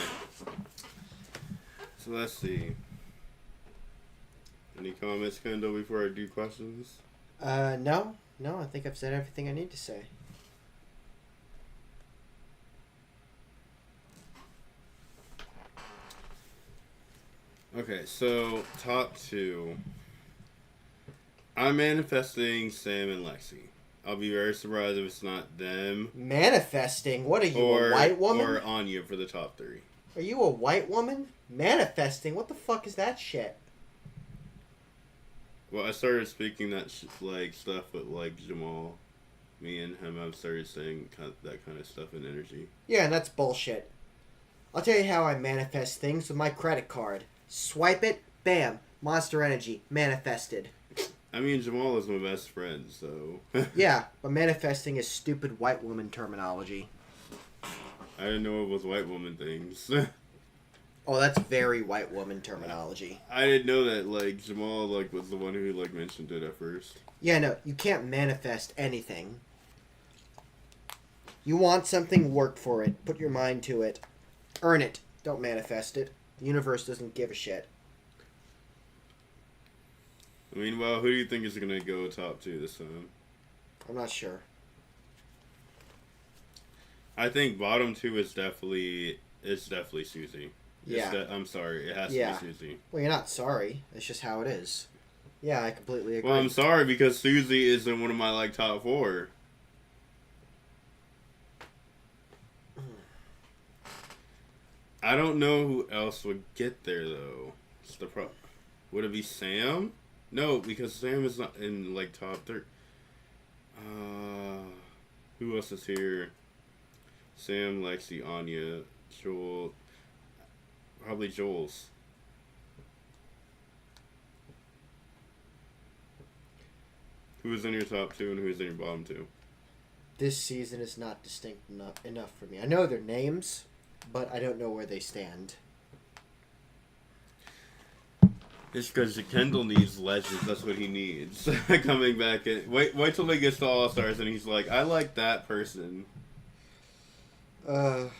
So let's see. Any comments, Kendall, before I do questions? No. No, I think I've said everything I need to say. Okay, so top two. I'm manifesting Sam and Lexi. I'll be very surprised if it's not them. Manifesting? What are you, a white woman? Or Anya for the top three. Are you a white woman? Manifesting? What the fuck is that shit? Well, I started speaking that stuff with Jamal. Me and him have started saying that kind of stuff in energy. Yeah, and that's bullshit. I'll tell you how I manifest things with my credit card. Swipe it, bam, Monster Energy, manifested. I mean, Jamal is my best friend, so... Yeah, but manifesting is stupid white woman terminology. I didn't know it was white woman things. Oh, that's very white woman terminology. I didn't know that, Jamal, was the one who, mentioned it at first. Yeah, no, you can't manifest anything. You want something, work for it. Put your mind to it. Earn it. Don't manifest it. The universe doesn't give a shit. I mean, well, who do you think is going to go top two this time? I'm not sure. I think bottom two is definitely Susie. Yeah. I'm sorry, it has to be Susie. Well, you're not sorry. It's just how it is. Yeah, I completely agree. Well, I'm sorry because Susie is in one of my top four. I don't know who else would get there though. It's the would it be Sam? No, because Sam is not in top 30. Who else is here? Sam, Lexi, Anya, Joel. Probably Joel's. Who is in your top two and who is in your bottom two? This season is not distinct enough for me. I know their names, but I don't know where they stand. It's because Kendall needs legends. That's what he needs. Coming back in. Wait till he gets to All Stars and he's like, I like that person. By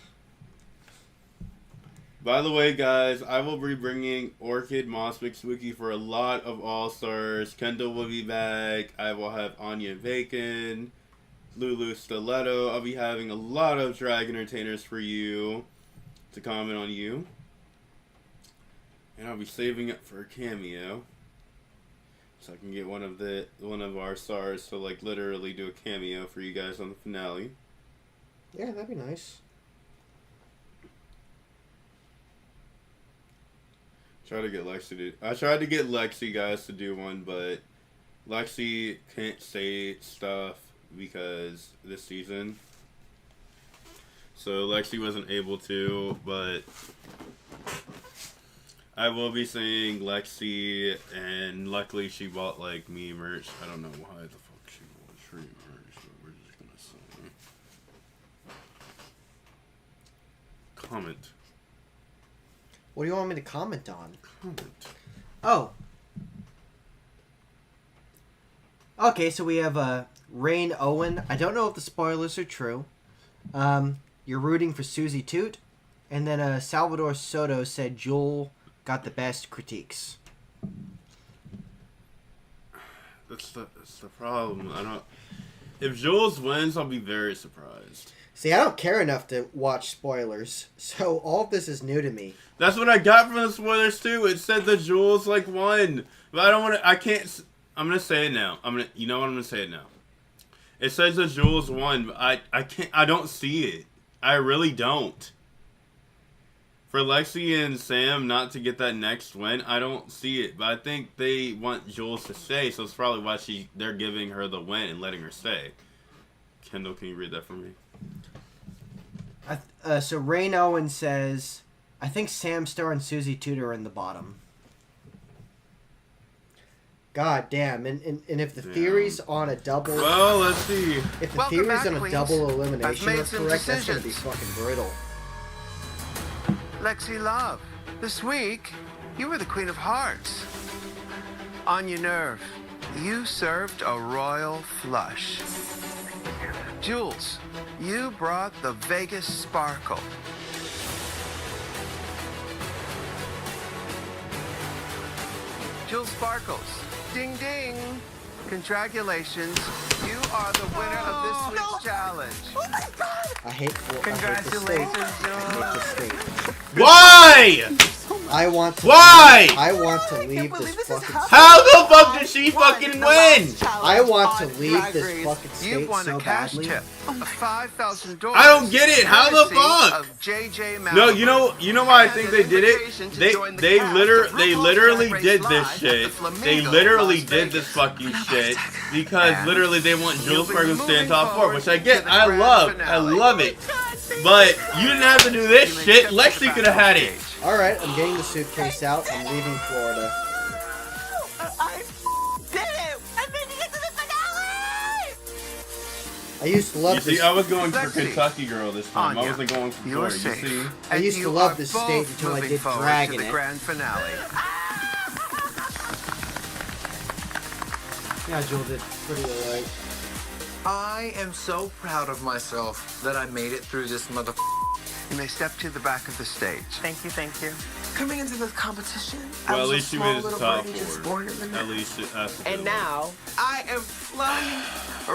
the way, guys, I will be bringing Orchid Moss McSwookie for a lot of All Stars. Kendall will be back. I will have Anya Bacon, Lulu Stiletto. I'll be having a lot of drag entertainers for you to comment on you. And I'll be saving it for a cameo. So I can get one of our stars to literally do a cameo for you guys on the finale. Yeah, that'd be nice. I tried to get Lexi guys to do one, but Lexi can't say stuff because this season. So Lexi wasn't able to, but I will be saying Lexi, and luckily she bought me merch. I don't know why the fuck she bought free merch, but we're just gonna say. Comment. What do you want me to comment on? Comment. Oh. Okay, so we have Rain Owen. I don't know if the spoilers are true. You're rooting for Susie Toot. And then Salvador Soto said Jewel got the best critiques. That's the problem. I don't. If Jules wins, I'll be very surprised. See, I don't care enough to watch spoilers, so all of this is new to me. That's what I got from the spoilers too. It said that Jules like won, but I don't want to. I can't. I'm gonna say it now. You know what? I'm gonna say it now. It says that Jules won, but I can't. I don't see it. I really don't. For Lexi and Sam not to get that next win, I don't see it. But I think they want Jules to stay, so it's probably why they're giving her the win and letting her stay. Kendall, can you read that for me? So Rain Owen says, I think Sam Starr and Susie Tudor are in the bottom. God damn. And if the theory's on a double... Well, let's see. If the theory's on a double elimination are correct, that's going to be fucking brutal. Lexi Love, this week, you were the Queen of Hearts. On your nerve, you served a royal flush. Jules, you brought the Vegas sparkle. Jules Sparkles, ding ding. Congratulations, you are the winner of this week's challenge. Oh my God! I hate Congratulations, Jules. Why? I want to. Why? I want to leave this fucking. How the fuck did she fucking win? I want to leave this fucking state You've won so a cash badly. tip of $5,000. I don't get it. How the fuck? Of JJ No, you know why I think they did it? They literally did this shit. They literally did this fucking shit because literally they want Jules Sparkle to stay in top 4, which I get. I love it. But you didn't have to do this shit. Lexi could have had it. Alright, I'm getting the suitcase out. I'm leaving Florida. I did it! I made it to the finale! I used to love this. I was going for Kentucky Girl this time. I wasn't going for Florida. You see? I used to love this stage until I did drag in it. Grand finale. Yeah, Joel did pretty alright. I am so proud of myself that I made it through this mother. You may step to the back of the stage. Thank you, thank you. Coming into this competition, Well, I at was least a you small made it to little top birdie just 4. born in the At night. least that's And now, I am flying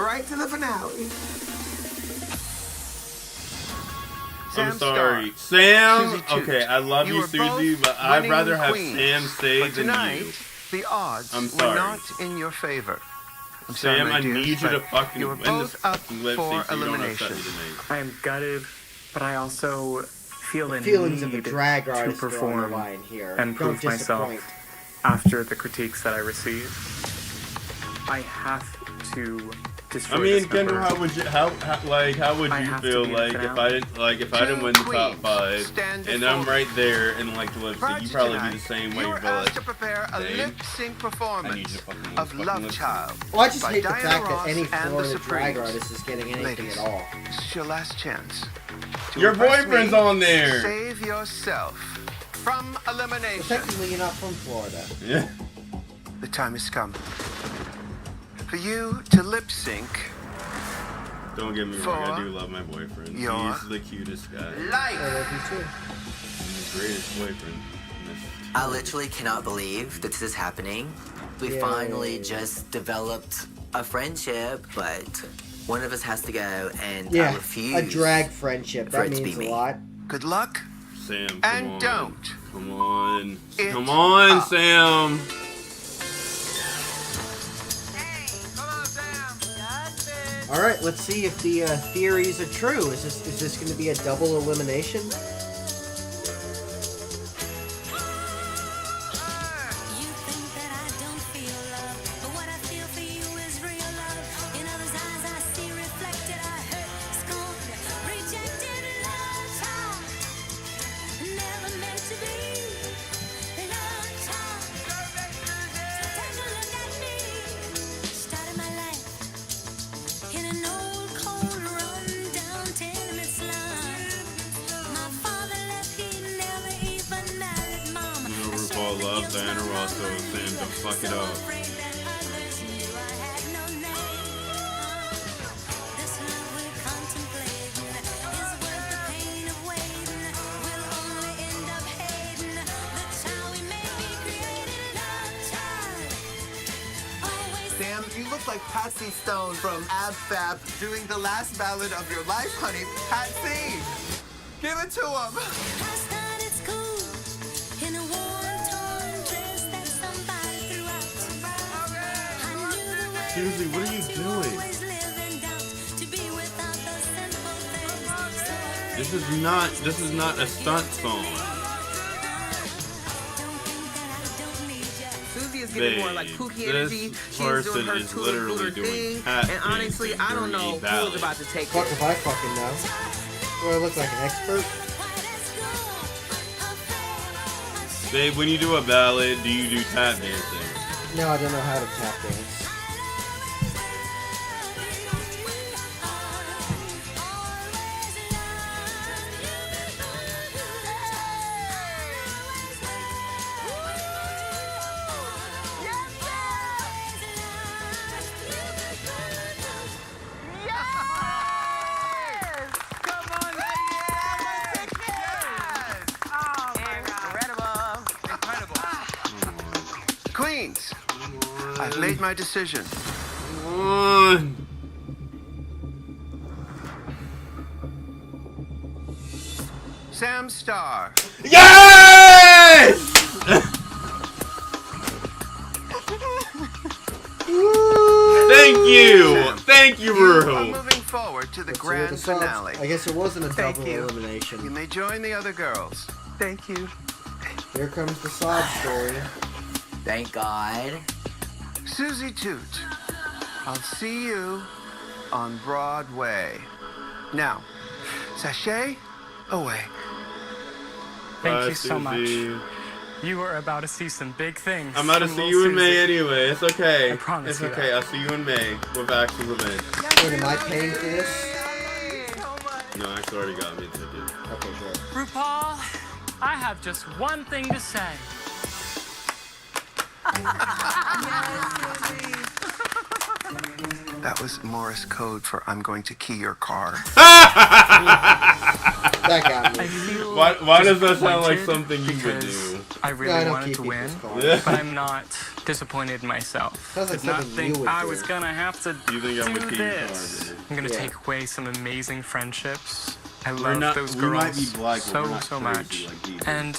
right to the finale. I'm Sam sorry. Starr, Sam, Susie Toot. okay, I love you, were Susie, both but I'd winning rather have queens. Sam stay But than tonight, you. the odds I'm were sorry. not in your favor. I'm Sam, sorry, my I dear, need you to but fucking you were win this both up fucking lip for sync so you don't upset elimination. me tonight. I am gutted, but I also feel the Feelings of a need drag to artist are on the perform line here. and Don't prove myself disappoint. after the critiques that I received. I have to destroy I mean, this Kendall, number. how would I you have to feel be in like the if I didn't win the top 5 stand and I'm before right there in like the lip sync, you probably be the same way. You You were feel asked like, to prepare a "Dang, lip sync performance I need you to fucking of fucking Love lip sync." Child. Well, I just by hate the Diana fact Ross that any and the Florida drag Supremes. artist is getting anything Ladies, at all. This is your last chance. to Your impress boyfriend's me. on there. Save yourself from elimination. Well, technically, you're not from Florida. Yeah. The time has come for you to lip sync. Don't get me wrong, I do love my boyfriend. Your He's the cutest guy. life. I love you too. He's the greatest boyfriend. I literally cannot believe that this is happening. We Yay. finally just developed a friendship, but one of us has to go, and I Yeah, refuse. a drag friendship. for That it to means be a me. lot. Good luck. Sam, come And on. don't. Come on. It Come on, up. Sam. All right, let's see if the theories are true. Is this going to be a double elimination? RuPaul loves Diana Ross, so Sam, don't fuck it up. Sam, you look like Patsy Stone from Ab Fab doing the last ballad of your life, honey. Patsy! Give it to him! Susie, what are you doing? This is not a stunt song. Susie is getting more like Pookie energy. She's doing her tutor thing. And honestly, I don't know who's about to take Fuck it. if I fucking know. Do I look like an expert? Babe, when you do a ballad, do you do tap dancing? No, I don't know how to tap dance. Queens, I've made my decision. Sam Star. Yes! Thank you! Thank you, You are Ru! moving forward to the grand finale. I guess it wasn't a Thank double you. elimination. You may join the other girls. Thank you. Here comes the sob story. Thank God. Susie Toot, I'll see you on Broadway. Now, sashay away. Thank you so Susie. much. You are about to see some big things. I'm about to from see little you in May Susie. anyway. It's okay. I promise It's you okay. that. I'll see you in May with Actual Revenge. Wait, am I paying for this? No, Axel already got me a ticket. Okay, good. RuPaul, I have just one thing to say. That was Morse code for I'm going to key your car. That got me. Why does that sound like something you would do? I really wanted to win, but I'm not disappointed in myself. Sounds like Did not something think you would I do. was gonna have to You think I would do keep your this. car, I'm gonna Yeah. take away some amazing friendships. I We're love not- those we girls might be black, but we're so not so crazy much, like these. and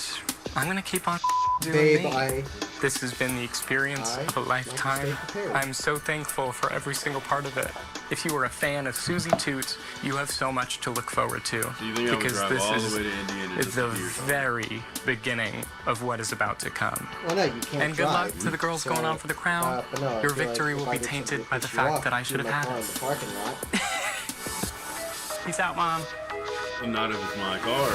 I'm gonna keep on doing Babe, me. This has been the experience of a lifetime. prepared. I'm so thankful for every single part of it. If you are a fan of Susie Toot, you have so much to look forward to. you think I would because drive this all the is way to Indiana is just the to hear something? very beginning of what is about to come. Well, no, you can't And good luck drive. to the girls going on for the crown. But no, I Your feel like victory if will I be did tainted something by the piss you off, fact that I should leave have my had car in it. the parking lot. Peace out, Mom. Well, not if it's my car.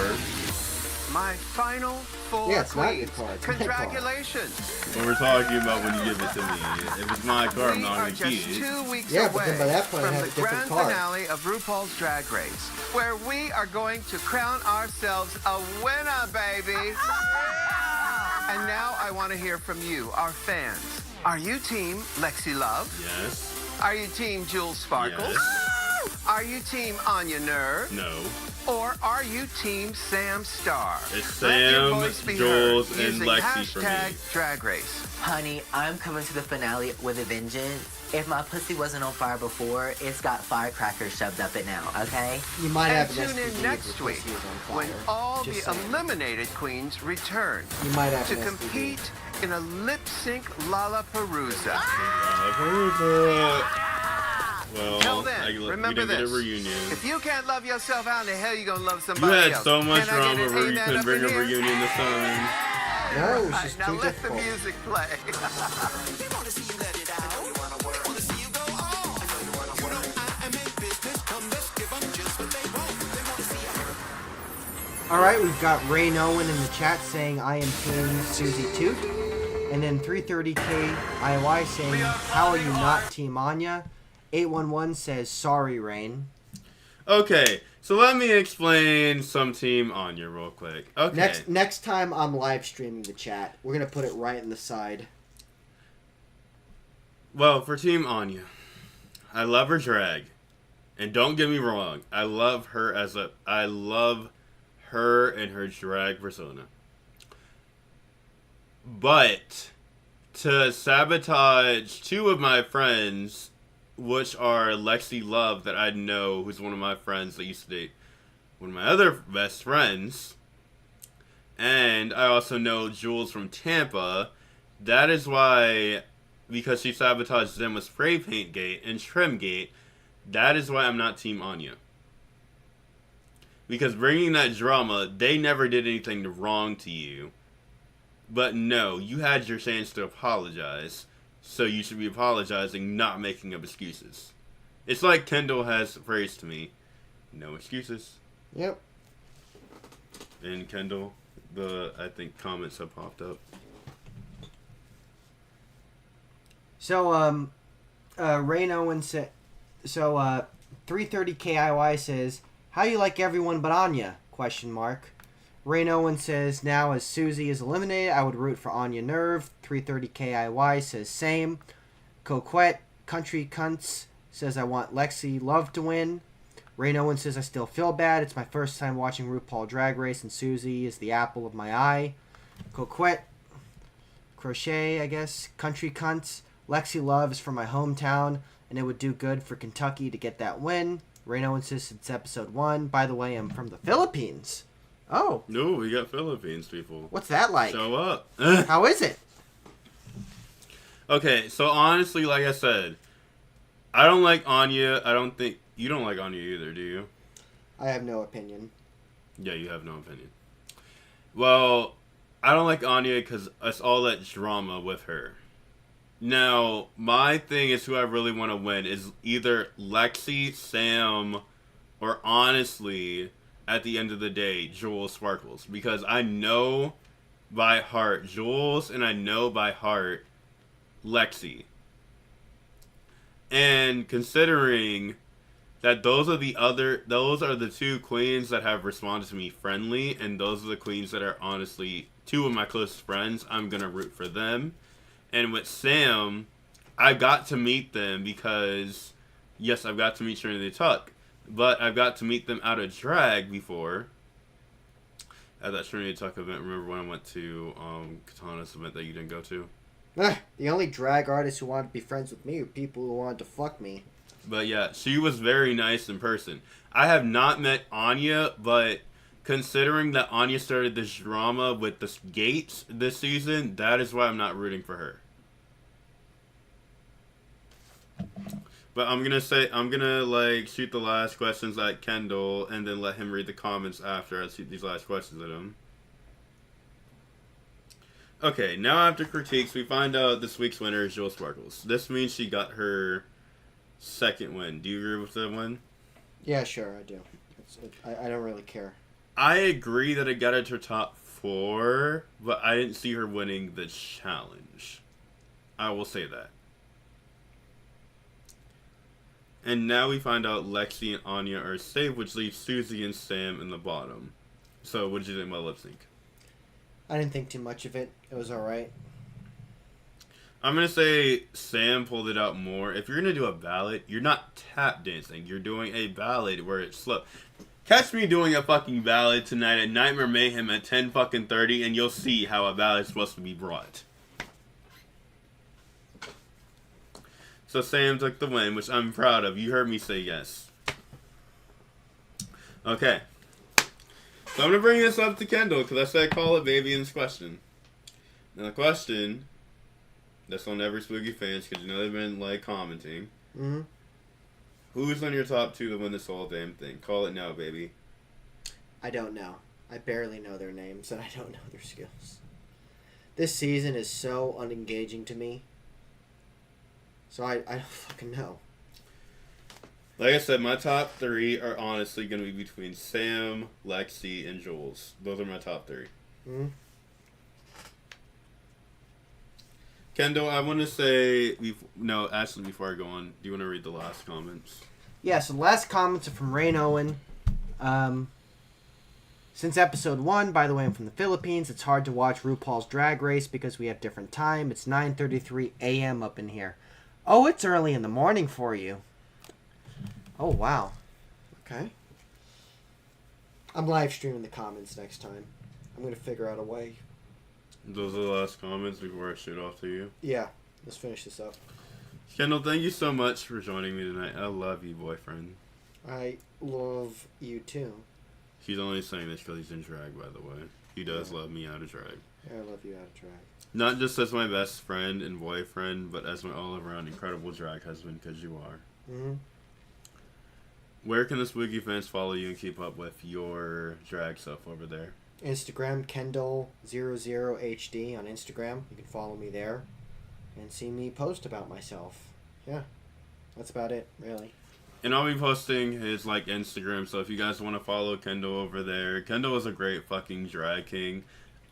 My final four Yeah, it's not your queens. car, it's my car. Congratulations. What we're talking about when you give it to me. If it's my car, I'm We not are gonna just keep it. 2 weeks Yeah, but away then by that point I from have the a different grand car. finale of RuPaul's Drag Race, where we are going to crown ourselves a winner, baby. And now I want to hear from you, our fans. Are you team Lexi Love? Yes. Are you team Jules Sparkles? Yes. Are you team Anya Nerve? No. Or are you team Sam Star? It's Let your Sam, voice be Jules, heard and using Lexi for me. hashtag Drag Race. Honey, I'm coming to the finale with a vengeance. If my pussy wasn't on fire before, it's got firecrackers shoved up it now, okay? You might And have an tune in STD next if your week pussy is on when fire. all Just the saying. eliminated queens return You might have to an STD. compete in a lip sync Lollapalooza. Well, Till then, we remember didn't get a this. reunion. If you can't love yourself, how in the hell you gonna love You somebody had else? so much Can I get drama an where you amen couldn't up bring in a here? reunion this time. No, it's just Now too let the difficult. music play. All right, we've got Ray Owen in the chat saying I am Team Susie Toot, and then 330K IY saying how are you not Team Anya? 811 says sorry, Rain. Okay, so let me explain some Team Anya real quick. Okay. Next time I'm live streaming the chat, we're gonna put it right in the side. Well, for Team Anya, I love her drag. And don't get me wrong, I love her and her drag persona. But to sabotage two of my friends, which are Lexi Love, that I know, who's one of my friends that used to date one of my other best friends. And I also know Jules from Tampa. That is why, because she sabotaged them with Spray Paint Gate and Trim Gate, that is why I'm not Team Anya. Because bringing that drama, they never did anything wrong to you. But no, you had your chance to apologize. So you should be apologizing, not making up excuses. It's like Kendall has phrased to me, no excuses. Yep. And Kendall, I think comments have popped up. So, Rain Owen said, 330 KIY says, how you like everyone but Anya? Question mark. Rain Owen says, now as Susie is eliminated, I would root for Anya Nerve. 330 KIY says, same. Coquette, Country Cunts, says, I want Lexi Love to win. Rain Owen says, I still feel bad. It's my first time watching RuPaul Drag Race, and Susie is the apple of my eye. Coquette, Crochet, I guess, Country Cunts, Lexi Love is from my hometown, and it would do good for Kentucky to get that win. Rain Owen says, it's episode 1. By the way, I'm from the Philippines. Oh. No, we got Philippines people. What's that like? Show up. How is it? Okay, so honestly, like I said, I don't like Anya. I don't think... You don't like Anya either, do you? I have no opinion. Yeah, you have no opinion. Well, I don't like Anya because it's all that drama with her. Now, my thing is who I really want to win is either Lexi, Sam, or honestly, at the end of the day, Jules Sparkles. Because I know by heart Jules, and I know by heart Lexi. And considering that those are the two queens that have responded to me friendly, and those are the queens that are honestly two of my closest friends, I'm gonna root for them. And with Sam, I got to meet them because, yes, I've got to meet Trinity Tuck, but I've got to meet them out of drag before. At that Trinity Tuck event, remember when I went to Katana's event that you didn't go to? The only drag artists who wanted to be friends with me were people who wanted to fuck me. But yeah, she was very nice in person. I have not met Anya, but considering that Anya started this drama with the gates this season, that is why I'm not rooting for her. But I'm gonna like shoot the last questions at Kendall and then let him read the comments after I shoot these last questions at him. Okay, now after critiques, we find out this week's winner is Jules Sparkles. This means she got her second win. Do you agree with that win? Yeah, sure, I do. I don't really care. I agree that it got her to top 4, but I didn't see her winning the challenge. I will say that. And now we find out Lexi and Anya are safe, which leaves Susie and Sam in the bottom. So, what did you think about lip sync? I didn't think too much of it. It was alright. I'm going to say Sam pulled it out more. If you're going to do a ballad, you're not tap dancing. You're doing a ballad where it's slow. Catch me doing a fucking ballad tonight at Nightmare Mayhem at 10:30, and you'll see how a ballad is supposed to be brought. So Sam took the win, which I'm proud of. You heard me say yes. Okay. So I'm going to bring this up to Kendall, because I said call it baby in this question. Now the question, that's on every Spooky fans, because you know they've been, like, commenting. Mm-hmm. Who's on your top 2 to win this whole damn thing? Call it now, baby. I don't know. I barely know their names, and I don't know their skills. This season is so unengaging to me. So I don't fucking know. Like I said, my top 3 are honestly going to be between Sam, Lexi, and Jules. Those are my top 3. Mm-hmm. Kendall, I want to say... No, actually, before I go on, do you want to read the last comments? Yeah, so the last comments are from Rain Owen. Since episode 1, by the way, I'm from the Philippines. It's hard to watch RuPaul's Drag Race because we have different time. It's 9:33 a.m. up in here. Oh, it's early in the morning for you. Oh, wow. Okay. I'm live streaming the comments next time. I'm going to figure out a way. Those are the last comments before I shoot off to you. Yeah, let's finish this up. Kendall, thank you so much for joining me tonight. I love you, boyfriend. I love you too. He's only saying this because he's in drag, by the way. He does love me out of drag. Yeah, I love you out of drag. Not just as my best friend and boyfriend, but as my all-around incredible drag husband, because you are. Mm-hmm. Where can the Spooky fans follow you and keep up with your drag stuff over there? Instagram, Kendall00HD on Instagram. You can follow me there and see me post about myself. Yeah, that's about it, really. And I'll be posting his Instagram, so if you guys want to follow Kendall over there, Kendall is a great fucking drag king.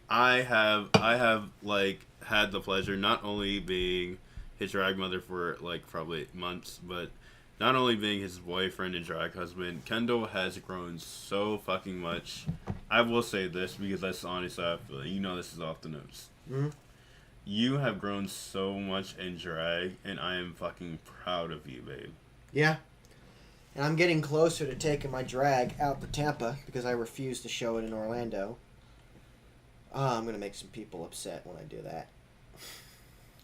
I have had the pleasure not only being his drag mother for probably 8 months, but not only being his boyfriend and drag husband. Kendall has grown so fucking much. I will say this because that's honestly how I feel. You know this is off the notes. Mm-hmm. You have grown so much in drag, and I am fucking proud of you, babe. Yeah. And I'm getting closer to taking my drag out to Tampa because I refuse to show it in Orlando. I'm going to make some people upset when I do that.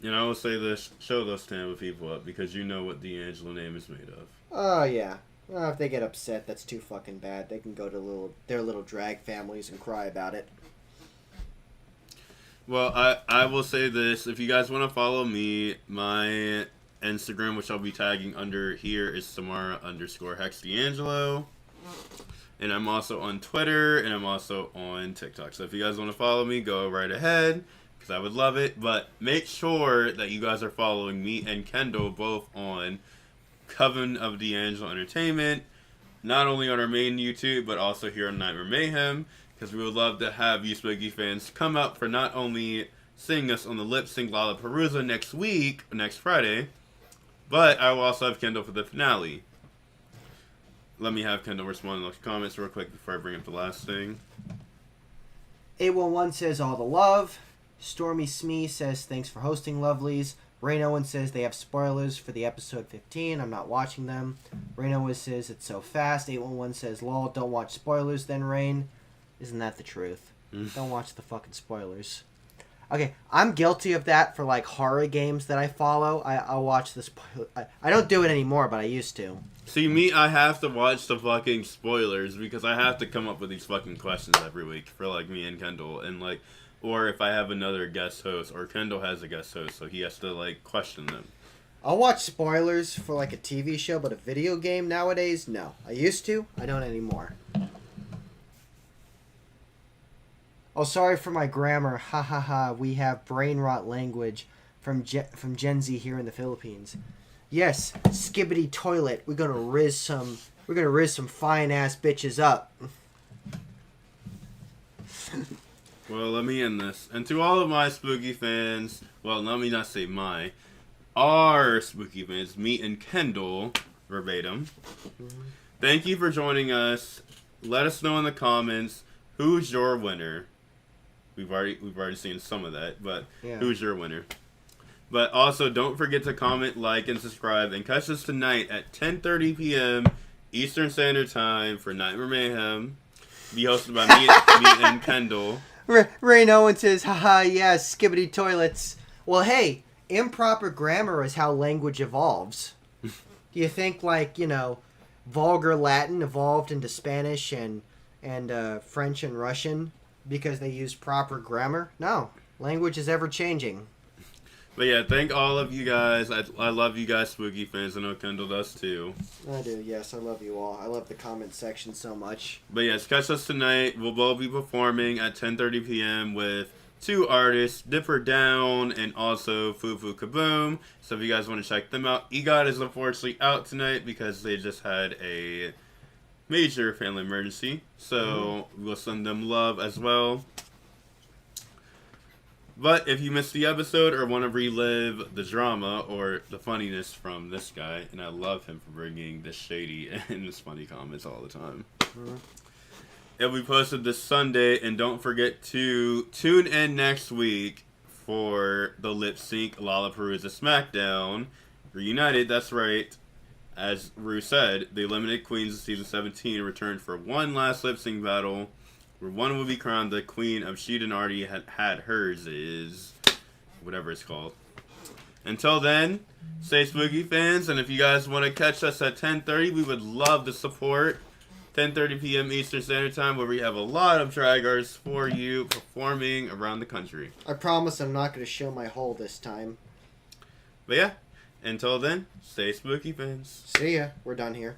And I will say this, show those Tampa people up because you know what D'Angelo name is made of. Oh, yeah. Well, if they get upset, that's too fucking bad. They can go to their little drag families and cry about it. Well, I will say this. If you guys want to follow me, my Instagram, which I'll be tagging under here, is Samara_Hex Di'Angelo. And I'm also on Twitter, and I'm also on TikTok. So if you guys want to follow me, go right ahead, because I would love it. But make sure that you guys are following me and Kendall both on Coven of D'Angelo Entertainment, not only on our main YouTube, but also here on Nightmare Mayhem, because we would love to have you Spooky fans come out for not only seeing us on the Lip Sync Lollapalooza next Friday, but I will also have Kendall for the finale. Let me have Kendall respond to those comments real quick before I bring up the last thing. 811 says all the love. Stormy Smee says thanks for hosting, lovelies. Rain Owen says they have spoilers for the episode 15. I'm not watching them. Rain Owen says it's so fast. 811 says lol, don't watch spoilers then, Rain. Isn't that the truth? Don't watch the fucking spoilers. Okay, I'm guilty of that for horror games that I follow. I'll watch the spoilers. I don't do it anymore, but I used to. See, me, I have to watch the fucking spoilers because I have to come up with these fucking questions every week for me and Kendall, and or if I have another guest host, or Kendall has a guest host, so he has to question them. I'll watch spoilers for a TV show, but a video game nowadays, no. I used to, I don't anymore. Oh, sorry for my grammar. Ha ha ha. We have brain rot language from Gen Z here in the Philippines. Yes, skibbity toilet. We're gonna riz some fine ass bitches up. Well, let me end this. And to all of my Spooky fans, well, let me not say our Spooky fans, me and Kendall, verbatim. Thank you for joining us. Let us know in the comments who's your winner. We've already seen some of that, but yeah. Who's your winner? But also, don't forget to comment, like, and subscribe, and catch us tonight at 10:30 p.m. Eastern Standard Time for Nightmare Mayhem. Be hosted by me and Kendall. Rain Owen says, haha, yes, skibbity toilets. Well, hey, improper grammar is how language evolves. Do you think, vulgar Latin evolved into Spanish and French and Russian because they used proper grammar? No. Language is ever changing. But yeah, thank all of you guys. I love you guys, Spooky fans. I know Kendall does too. I do, yes. I love you all. I love the comment section so much. But yes, catch us tonight. We'll both be performing at 10:30 p.m. with two artists, Dipper Down and also Foo Foo Kaboom. So if you guys want to check them out, EGOT is unfortunately out tonight because they just had a major family emergency. So we'll send them love as well. But if you missed the episode or want to relive the drama or the funniness from this guy, and I love him for bringing this shady and this funny comments all the time. It'll be posted this Sunday, and don't forget to tune in next week for the Lip Sync Lollapalooza SmackDown Reunited. That's right. As Rue said, the Eliminated Queens of Season 17 returned for one last lip sync battle where one will be crowned the queen of she didn't already had hers is whatever it's called. Until then, stay spooky, fans, and if you guys want to catch us at 10:30, we would love the support. 10:30 p.m. Eastern Standard Time, where we have a lot of drag artists for you performing around the country. I promise I'm not going to show my hole this time. But yeah, until then, stay spooky, fans. See ya. We're done here.